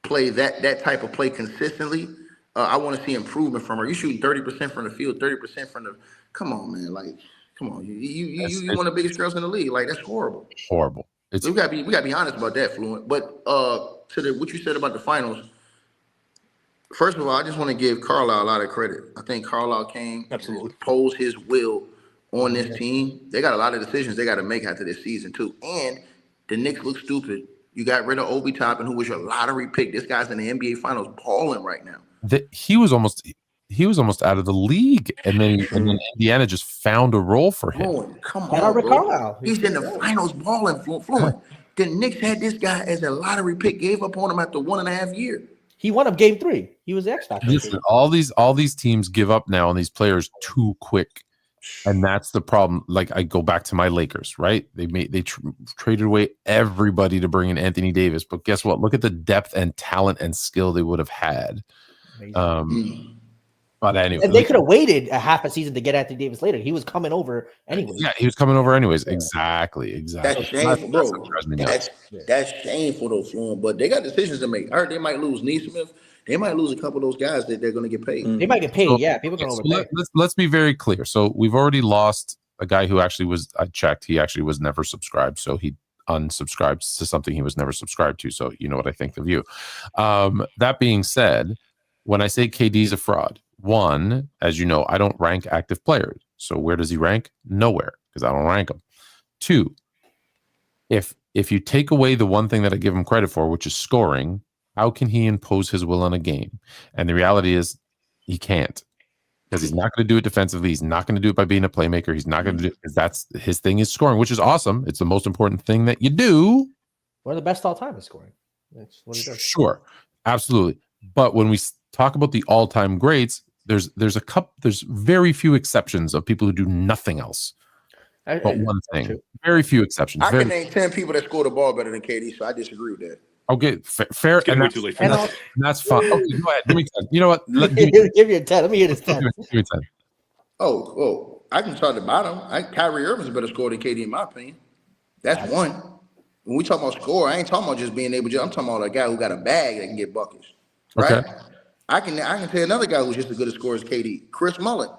play, that type of play consistently. I want to see improvement from her. You shooting 30% from the field, 30% from the – come on, man. Like, come on. You one of the biggest girls in the league. Like, that's horrible. Horrible. We gotta be honest about that, Fluent. But to what you said about the finals, First of all, I just want to give Carlisle a lot of credit. I think Carlisle came, Absolutely, imposed his will on this team. They got a lot of decisions they got to make after this season too. And the Knicks look stupid. You got rid of Obi Toppin, who was your lottery pick. This guy's in the NBA Finals, balling right now. He was almost out of the league, and then Indiana just found a role for him. Fluent, come on, bro. He's in the finals, balling, Fluent. The Knicks had this guy as a lottery pick, gave up on him after 1.5 years. He won up game 3. He was the X factor. Listen, all these teams give up now on these players too quick, and that's the problem. Like, I go back to my Lakers, right? They traded away everybody to bring in Anthony Davis, but guess what? Look at the depth and talent and skill they would have had. But anyway, and they could have waited a half a season to get Anthony Davis later. He was coming over anyway. Yeah, he was coming over anyways. Exactly. That's shameful, bro. That's shameful, though, Fluent. But they got decisions to make. I heard they might lose Neesmith. They might lose a couple of those guys that they're going to get paid. They might get paid. Yeah, people are going to overpay. Let's be very clear. So we've already lost a guy who actually was. I checked. He actually was never subscribed. So he unsubscribed to something he was never subscribed to. So you know what I think of you. That being said, when I say KD's a fraud. One, as you know, I don't rank active players. So where does he rank? Nowhere, because I don't rank him. Two, if you take away the one thing that I give him credit for, which is scoring, how can he impose his will on a game? And the reality is he can't, because he's not going to do it defensively. He's not going to do it by being a playmaker. He's not going to do it because that's his thing is scoring, which is awesome. It's the most important thing that you do. One of the best all time is scoring. That's what he does. Sure, absolutely. But when we talk about the all-time greats, there's very few exceptions of people who do nothing else but one thing. Very few exceptions. I can name 10 people that score the ball better than KD, so I disagree with that. Okay, fair. And that's fine. Okay, go ahead. Give me 10. You know what? Give me a 10. Let me hear this 10. Give me 10. Oh, I can start at the bottom. Kyrie Irving's a better scorer than KD, in my opinion. That's one. When we talk about score, I ain't talking about just being able to. I'm talking about a guy who got a bag that can get buckets. Right? Okay. I can tell you another guy who's just as good a scorer as KD, Chris Mullin.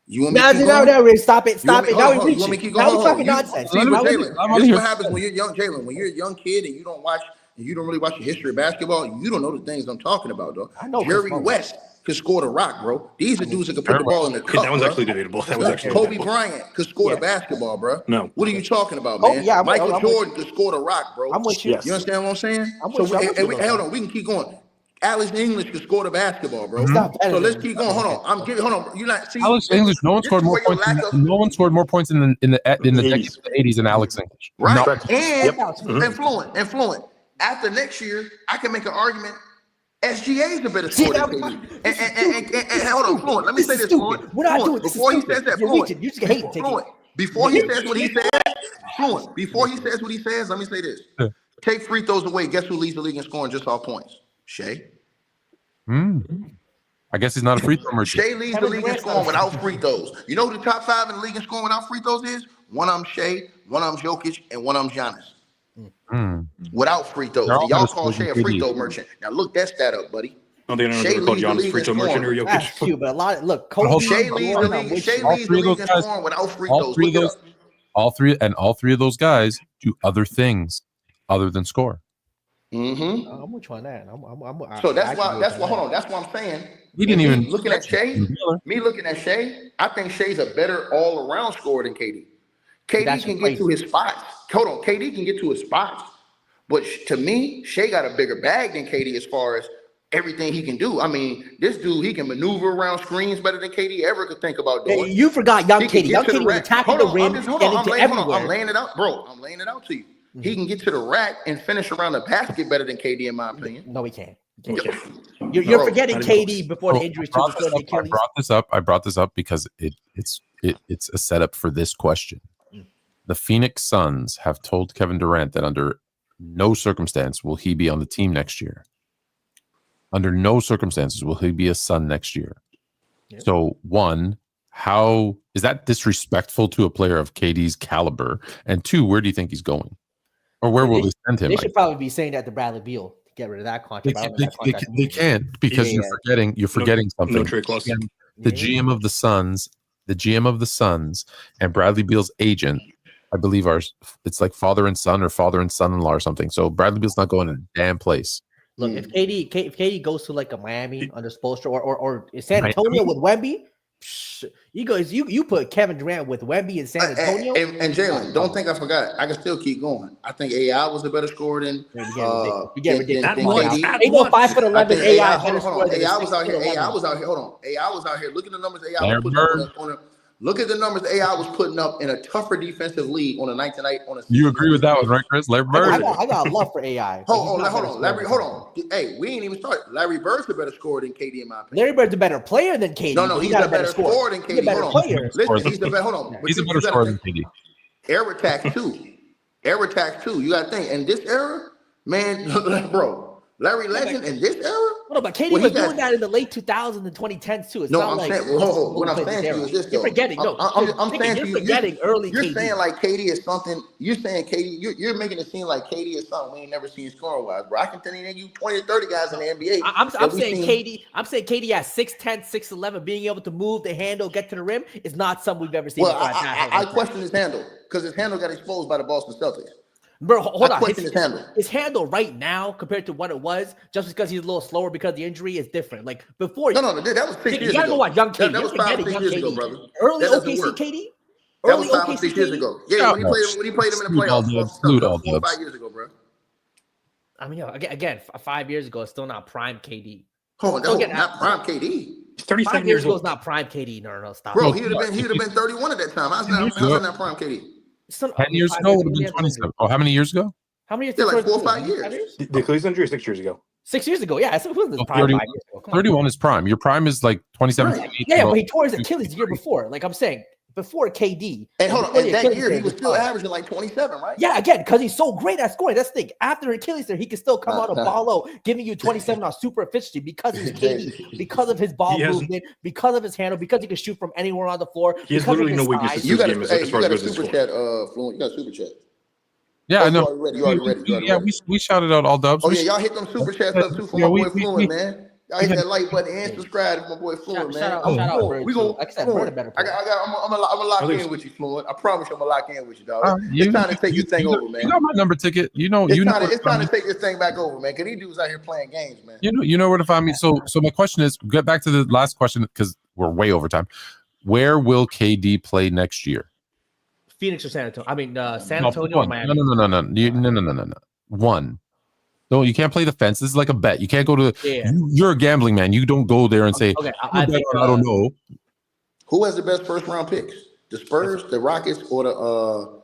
You want me to keep going? No, stop it. Now we're reaching. Now we're talking nonsense. See, Jalen, this is what happens when you're young, Jalen. When you're a young kid and you don't really watch the history of basketball, you don't know the things I'm talking about, though. I know Jerry West could score the rock, bro. These are dudes that could put the ball in the cup. That one's actually debatable. Kobe Bryant could score the basketball, bro. No. What are you talking about, man? Michael Jordan could score the rock, bro. I'm with you. You understand what I'm saying? Hold on, we can keep going. Alex English could score the basketball, bro. So let's keep going. Hold on. You're not see Alex English. No one scored more points. No one scored more points in the decade of the 80s than Alex English. Right. No. And Fluent. After next year, I can make an argument. SGA is a better scorer than KD. And hold on, Fluent. Let me say this, Fluent. We're not doing this. Before he says that, Fluent. You just hate Fluent. Before he says what he says, Fluent. Before he says what he says, let me say this. Take free throws away. Guess who leads the league in scoring just off points? Shea. I guess he's not a free throw merchant. Shea leads the league in scoring without free throws. You know who the top 5 in the league in scoring without free throws is? One of them Shea, one of them Jokic, and one of them Giannis. Without free throws. Y'all call Shea a free throw merchant. Now look that stat up, buddy. No, they don't know called Giannis free throw merchant or Jokic. That's cute, but a lot. Look, Kobe. Shea leads the league in scoring without free throws. All three of those guys do other things other than score. I'm with you on that. So that's why. Hold on. That's what I'm saying. We didn't even looking at Shea. Me looking at Shea. I think Shea's a better all-around scorer than KD. KD can get to his spots. Hold on. KD can get to his spots, but to me, Shea got a bigger bag than KD as far as everything he can do. I mean, this dude, he can maneuver around screens better than KD ever could think about doing. You forgot young KD. Young KD was attacking the rim, I'm laying it out, bro. I'm laying it out to you. He can get to the rack and finish around the basket better than KD, in my opinion. No, he can't. You're forgetting KD before the injuries. I brought this up because it's a setup for this question. The Phoenix Suns have told Kevin Durant that under no circumstance will he be on the team next year. Under no circumstances will he be a Sun next year. Yep. So one, how is that disrespectful to a player of KD's caliber? And two, where do you think he's going? Or where will they send him? They should probably be saying that to Bradley Beal to get rid of that contract. They can't because you're forgetting something. No trade clause. The GM of the Suns and Bradley Beal's agent, I believe, it's like father and son or father and son-in-law or something. So Bradley Beal's not going to a damn place. Look, if KD goes to like a Miami under Spoelstra or San Antonio with Wemby, you put Kevin Durant with Wemby in San Antonio. And Jalen, don't think I forgot. I can still keep going. I think AI was a better scorer than you get ridiculous. KD. Ain't no 5'11" AI better scorer than AI was out here. AI was out here. Hold on. AI was out here. Look at the numbers AI was putting up on look at the numbers AI was putting up in a tougher defensive league on a night to night. You agree with that one, right, Chris? Larry Bird. I got love for AI. Hold on. Larry, hold on. Hey, we ain't even started. Larry Bird's a better scorer than KD in my opinion. Larry Bird's a better player than KD. No, he's a better scorer than KD. He's a better player. Listen, he's the better. Hold on. He's a better scorer than KD. Air attack too. You got to think. In this era, man, bro, Larry Legend in this era. What about KD was doing that in the late 2000s and 2010s too? It's no, not I'm like saying, what I'm saying to you is this. You're forgetting. I'm saying you're forgetting early. You're KD. saying like KD is something. You're saying KD. You're making it seem like KD is something we ain't never seen scoring wise, bro. I can tell you 20 to 30 guys in the NBA. I'm saying KD. I'm saying KD at 6'10", 6'11", being able to move the handle, get to the rim is not something we've ever seen. Well, I question his handle because his handle got exposed by the Boston Celtics. Bro, hold on. His handle right now compared to what it was, just because he's a little slower because of the injury, is different. Like before, no, that was 6 years ago. You gotta go watch young KD. That was 5 6 years ago, brother. Early OKC KD. That was 5 6 years ago. Yeah, when he played him in the playoffs, 4 or 5 years ago, bro. I mean, again, 5 years ago, it's still not prime KD. Oh, no, not prime KD. He's 37 5 years years ago old. is not prime KD. No, stop. Bro, he would have been 31 at that time. How's that prime KD? 10 years ago would have been 27. Oh, how many years ago? How many years? Yeah, like 4 or 5 years. The Achilles injury 6 years ago. 6 years ago, yeah. So it wasn't prime 31, 5 years ago. 31 is prime. Your prime is like 27. Right. Yeah, but he tore his Achilles the year before. Like I'm saying, before KD. And hold on, and that year he was still averaging like 27, right? Yeah, again, because he's so great at scoring. That's the thing. After Achilles there, he can still come out of ball out, giving you 27 on super efficiency because he's KD, because of his ball movement, because of his handle, because he can shoot from anywhere on the floor. He has literally no weaknesses. You got a super chat, Fluent. You got a super chat. Yeah, I know. You already ready. Yeah, we shouted out all dubs. Oh, yeah, y'all hit them super chats up too for my boy Fluent, man. Y'all hit that like button and subscribe to my boy Fluent, man. Shout out, we gonna, like I said, Bird a better player. I'm gonna lock in with you, Fluent. I promise you, I'm gonna lock in with you, dog. It's time to take this thing over, man. You got my number ticket. It's time to take this thing back over, man. Cause these dudes out here playing games, man. You know where to find me. So my question is, get back to the last question because we're way over time. Where will KD play next year? Phoenix or San Antonio? I mean, San Antonio or Miami? No. One. No, you can't play the fence. This is like a bet. You can't go to. Yeah. You're a gambling man. You don't go there and say, okay, I don't know. Who has the best first round picks? The Spurs, the Rockets, or the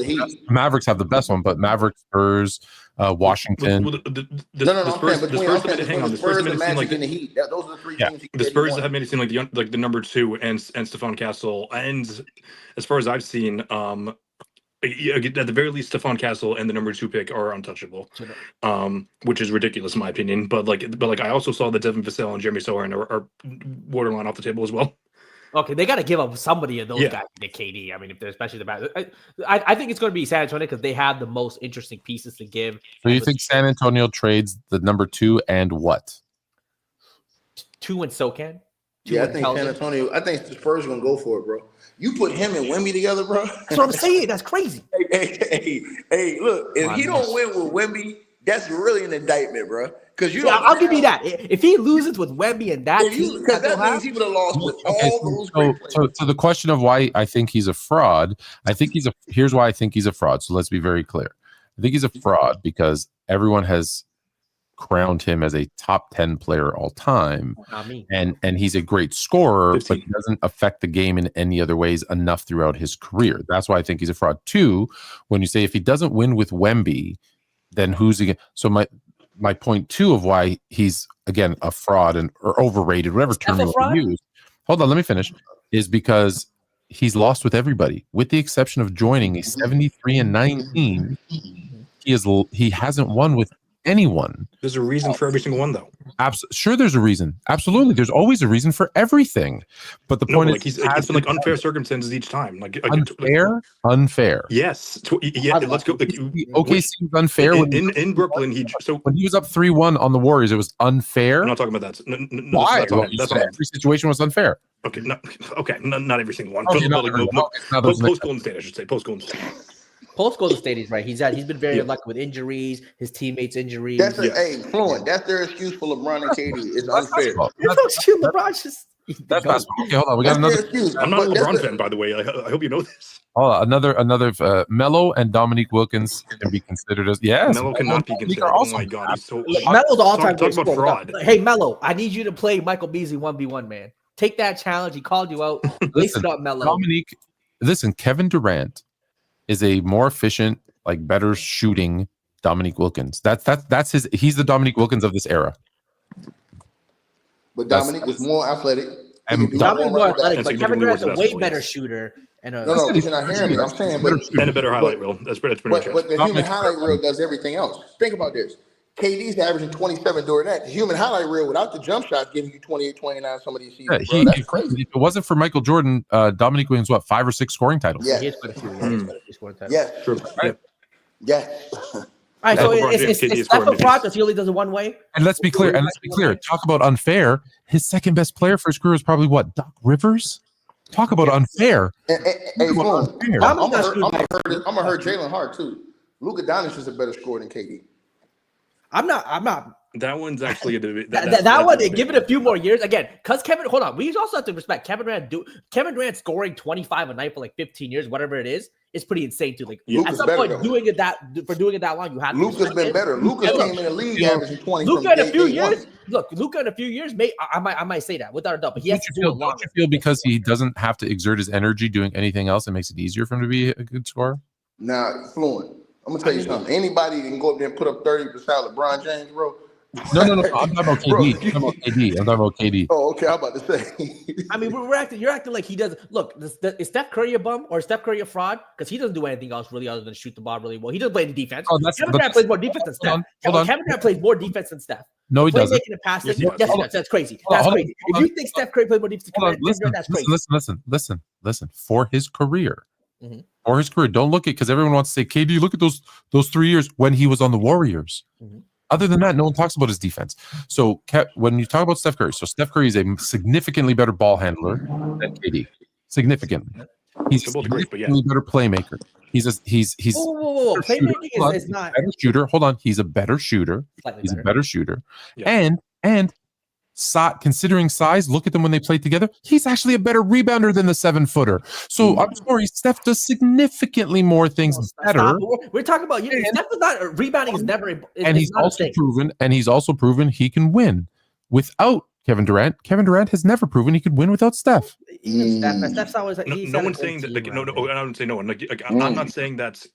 Heat? Mavericks have the best one, but Mavericks, Spurs, Washington. The Spurs, the Magic, and the Heat. Those are the three teams. The Spurs have made it seem like the number 2 and Stephon Castle, and as far as I've seen, at the very least, Stephon Castle and the number 2 pick are untouchable, which is ridiculous in my opinion. But I also saw that Devin Vassell and Jeremy Sohan are borderline off the table as well. Okay, they got to give up somebody of those guys to KD. I mean, if they're especially the bad, I think it's going to be San Antonio because they have the most interesting pieces to give. So you think San Antonio trades the number 2 and what? 2 and SoCan? Yeah, I think San Antonio. I think the Spurs are going to go for it, bro. You put him and Wemby together, bro. That's what I'm saying. That's crazy. Hey, look, if he don't win with Wemby, that's really an indictment, bro. Because I'll give you that. If he loses with Wemby and that team, because that means he would have lost with all those. So the question of why I think he's a fraud, here's why I think he's a fraud. So let's be very clear. I think he's a fraud because everyone has crowned him as a top 10 player all time. And he's a great scorer, 15. But he doesn't affect the game in any other ways enough throughout his career. That's why I think he's a fraud. 2, when you say if he doesn't win with Wemby, then who's he? So my point 2 of why he's again a fraud or overrated, whatever term you want to use. Hold on, let me finish. Is because he's lost with everybody, with the exception of joining a 73-19. He hasn't won with anyone. There's a reason for every single one, though. Sure, there's a reason. Absolutely, there's always a reason for everything. But the point is, it's been like unfair circumstances each time. Like unfair. Yes, let's go. OKC was unfair in Brooklyn. When he was up 3-1 on the Warriors, it was unfair. I'm not talking about that. Why? Every situation was unfair. Okay, not every single one. Post Golden State, I should say. Post Golden State. Post Golden State, he's right. He's been very unlucky with injuries, his teammates' injuries. Fluent. That's their excuse for LeBron and KD. It's unfair. There's no excuse. LeBron's just. That's basketball. Okay, hold on. We got another. I'm not a LeBron fan, by the way. I hope you know this. Oh, another Melo and Dominique Wilkins can be considered as Melo cannot be considered. Oh my god, he's so. Melo's all-time talk about fraud. Hey, Melo, I need you to play Michael Beasley 1v1, man. Take that challenge. He called you out. Listen up, Melo. Dominique, listen. Kevin Durant is a more efficient, like better shooting Dominique Wilkins. That's his. He's the Dominique Wilkins of this era. But Dominique was more athletic. Dominique more athletic, but Kevin Durant's a way better shooter. And no, you're not hearing me. I'm saying, and a better highlight reel. That's pretty much it. But the human highlight reel does everything else. Think about this. KD's averaging 27 during that. The human highlight reel without the jump shot giving you 28, 29 some of these seasons. Yeah, that's crazy. If it wasn't for Michael Jordan, Dominique Wilkins, 5 or 6 scoring titles? Yeah. Yes. True. Right. Yeah. All right, so it's Steph a fraud because he only does it one way. And let's be clear. Talk about unfair. His second best player for his career is probably what? Doc Rivers. Talk about unfair. I'm gonna hurt Jalen Hart too. Luka Doncic is a better scorer than KD. I'm not. That one's actually a debate. That one, give it a few more years again. Because hold on, we also have to respect Kevin Durant scoring 25 a night for like 15 years, whatever it is pretty insane too. Like at some point, doing it that long, you have to. Luka's been better. Luka came in the league averaging 20. Luka in a few years. Look, Luka in a few years, I might say that without a doubt. But he has to do a lot. Don't you feel because he doesn't have to exert his energy doing anything else, it makes it easier for him to be a good scorer? Nah, Fluent. I'm gonna tell you something. Anybody can go up there and put up 30 beside LeBron James, bro. No. I'm talking about KD. I'm talking about KD. Oh, okay. I'm about to say. I mean, you're acting like he does. Look, is Steph Curry a bum or is Steph Curry a fraud? Because he doesn't do anything else really other than shoot the ball really well. He doesn't play any defense. Kevin Durant plays more defense than Steph. Kevin Durant plays more defense than Steph. No, he doesn't. Making a pass. Yes, that's crazy. That's crazy. If you think Steph Curry plays more defense than Kevin Durant, that's crazy. Listen. For his career. Mm-hmm. For his career, don't look at because everyone wants to say, KD, look at those 3 years when he was on the Warriors. Mm-hmm. Other than that, no one talks about his defense. So when you talk about Steph Curry, Steph Curry is a significantly better ball handler than KD. Significantly. He's a significantly better playmaker. He's playmaking is not a better shooter. Hold on. He's a better shooter. He's a better shooter. Yeah. And considering size, look at them when they play together. He's actually a better rebounder than the 7-footer. So I'm sorry, Steph does significantly more things better. We're talking about Steph is not rebounding is never. And he's also proven he can win without Kevin Durant. Kevin Durant has never proven he could win without Steph. Steph's always no one's saying that. I don't say no one. I'm not saying that's.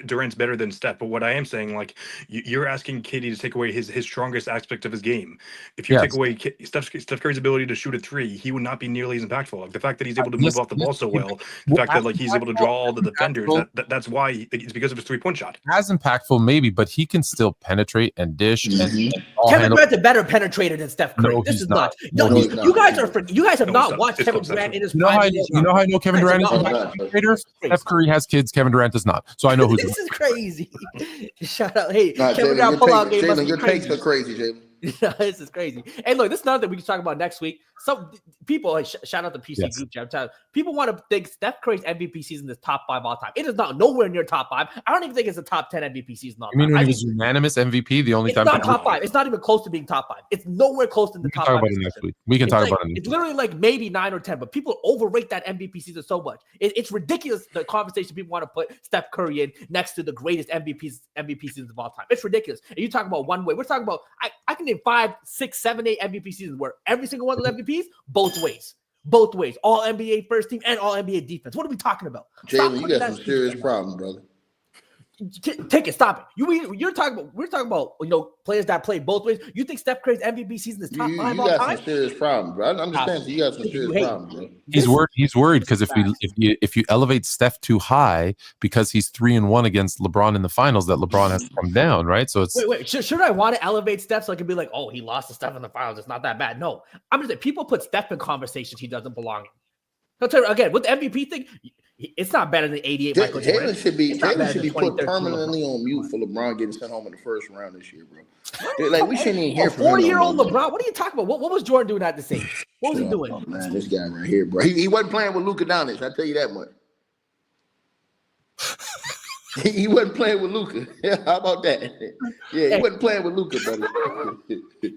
Durant's better than Steph, but what I am saying, like, you're asking KD to take away his strongest aspect of his game. If you take away Steph Curry's ability to shoot a three, he would not be nearly as impactful. Like the fact that he's able to move off the ball so well, the fact that like he's able to draw all the defenders, that's why it's because of his 3-point shot. As impactful, maybe, but he can still penetrate and dish. And Kevin Durant's a better penetrator than Steph Curry. No, this is not. You guys have not watched Kevin Durant in his prime. You know how I know Kevin Durant is a penetrator? Steph Curry has kids. Kevin Durant does not. So I know who. This is crazy. Shout out. Hey, Kevin Durant pull-out game must be your takes are crazy, Jalen. This is crazy. Hey, look, this is another thing we can talk about next week. Some people, shout out the PC group chat. People want to think Steph Curry's MVP season is top 5 all time. It is not nowhere near top 5. I don't even think it's a top 10 MVP season all time. You mean when he was unanimous MVP the only time? It's not top 5. It's not even close to being top 5. It's nowhere close to the top 5. We can talk about it next week. It's literally like maybe 9 or 10, but people overrate that MVP season so much. It's ridiculous the conversation people want to put Steph Curry in next to the greatest MVP seasons of all time. It's ridiculous. And you talk about one way. We're talking about I can name 5, 6, 7, 8 MVP seasons where every single one of the MVPs both ways. All NBA first team and all NBA defense. What are we talking about? Jalen, you got some serious problems, brother. Take it. Stop it. We're talking about players that play both ways. You think Steph Curry's MVP season is top 5 all time? You got some serious problems, bro. I understand you got some serious problems, bro. He's worried because if you elevate Steph too high because he's 3-1 against LeBron in the finals, that LeBron has to come down, right? So it's wait. Should I want to elevate Steph so I can be like, oh, he lost to Steph in the finals? It's not that bad. No, I'm just saying people put Steph in conversations he doesn't belong in. I'll tell you again with the MVP thing. It's not better than 88 Michael Jordan. Jalen should be put permanently on mute for LeBron getting sent home in the first round this year, bro. Like we shouldn't even hear from 40-year-old LeBron. What are you talking about? What was Jordan doing at the same? What was he doing? Oh, man, this guy right here, bro. He wasn't playing with Luka Doncic. I tell you that much. He wasn't playing with Luka. How about that? Yeah, he wasn't playing with Luka, buddy.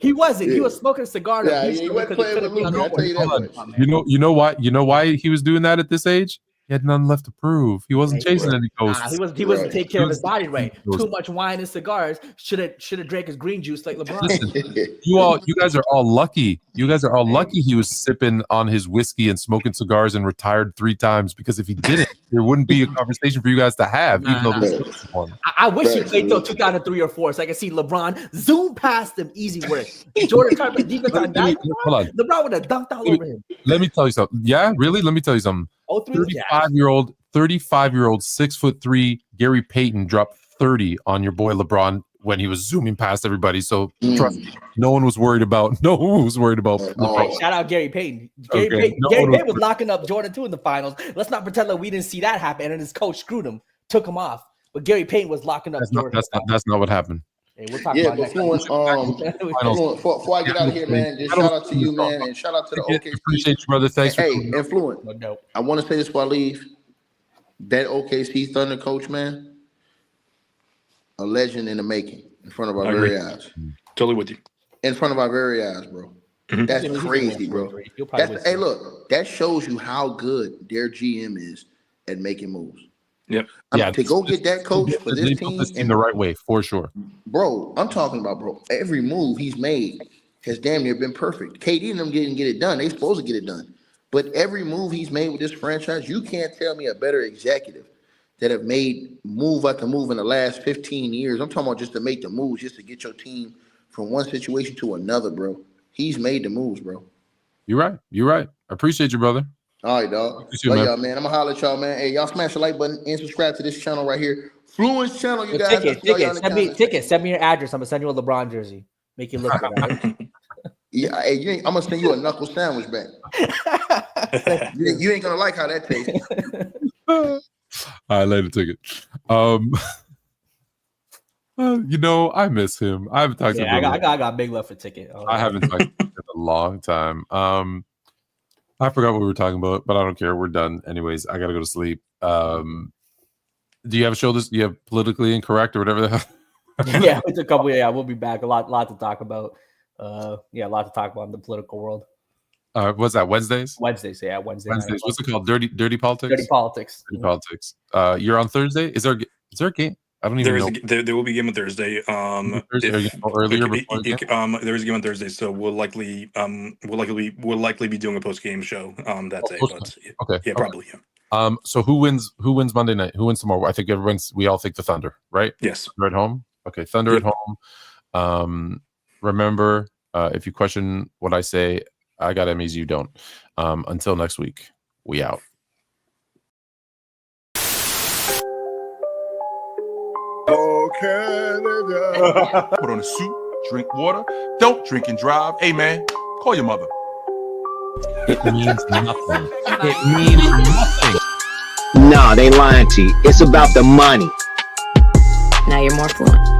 He wasn't. He was smoking a cigar. Yeah, he wasn't playing with Luka. I'll tell you that much. You know why? You know why he was doing that at this age? He had nothing left to prove. He wasn't chasing any ghosts. He wasn't taking care of his body right. Too much wine and cigars. Should have drank his green juice like LeBron. Listen, you guys are all lucky. You guys are all lucky he was sipping on his whiskey and smoking cigars and retired 3 times, because if he didn't, there wouldn't be a conversation for you guys to have. Even though this one. I wish he played till 2003 or 4 so I could see LeBron zoom past him. Easy work. Jordan tried to play defense on that. LeBron would have dunked all over him. Let me tell you something. Yeah, really? Let me tell you something. 35-year-old, 6'3" Gary Payton dropped 30 on your boy LeBron when he was zooming past everybody. So trust me, no one was worried about LeBron. Shout out Gary Payton. Gary Payton was locking up Jordan 2 in the finals. Let's not pretend like we didn't see that happen and his coach screwed him, took him off. But Gary Payton was locking up Jordan. That's not what happened. Hey, we'll talk about Influence, before I get out of here, man, just shout out to you, man, and shout out to the OKC. Appreciate you, brother. Thanks. Hey, Influence. I want to say this before I leave. That OKC Thunder coach, man, a legend in the making, in front of our very eyes. Totally with you. In front of our very eyes, bro. Mm-hmm. That's crazy, bro. Hey, look, that shows you how good their GM is at making moves. Yep. To go get that coach for this team in the right way, for sure. Bro, I'm talking about, every move he's made has damn near been perfect. KD and them didn't get it done. They supposed to get it done. But every move he's made with this franchise, you can't tell me a better executive that have made move after move in the last 15 years. I'm talking about just to make the moves, just to get your team from one situation to another, bro. He's made the moves, bro. You're right. I appreciate you, brother. All right, dog. Love y'all, man. I'm going to holler at y'all, man. Hey, y'all smash the like button and subscribe to this channel right here. Fluence channel, you guys. Send me your address. I'm going to send you a LeBron jersey. Make you look good, right? Yeah, hey, I'm going to send you a knuckle sandwich back. You ain't going to like how that tastes. All right, later, Ticket. I miss him. I haven't talked to him. I got big love for Ticket. I haven't talked to him in a long time. I forgot what we were talking about, but I don't care. We're done. Anyways, I got to go to sleep. Do you have a show this? Do you have Politically Incorrect or whatever the hell? Yeah, it's a couple. Yeah, we'll be back. A lot to talk about. A lot to talk about in the political world. What's that? Wednesdays. Wednesdays. What's it called? Dirty Politics. Dirty Politics. Dirty Politics. You're on Thursday. Is there a game? I don't even know. There will be a game on Thursday. Earlier there is a game on Thursday, so we'll likely be doing a post game show that day. But, okay. Yeah, probably. Yeah. So who wins Monday night? Who wins tomorrow? I think we all think the Thunder, right? Yes. Thunder at home. Okay, Thunder at home. Remember, if you question what I say, I got Emmys, you don't. Until next week, we out. Canada. Put on a suit, drink water, don't drink and drive. Hey man, call your mother. It means nothing. It means nothing. Nah, they lying to you. It's about the money. Now you're more fluent.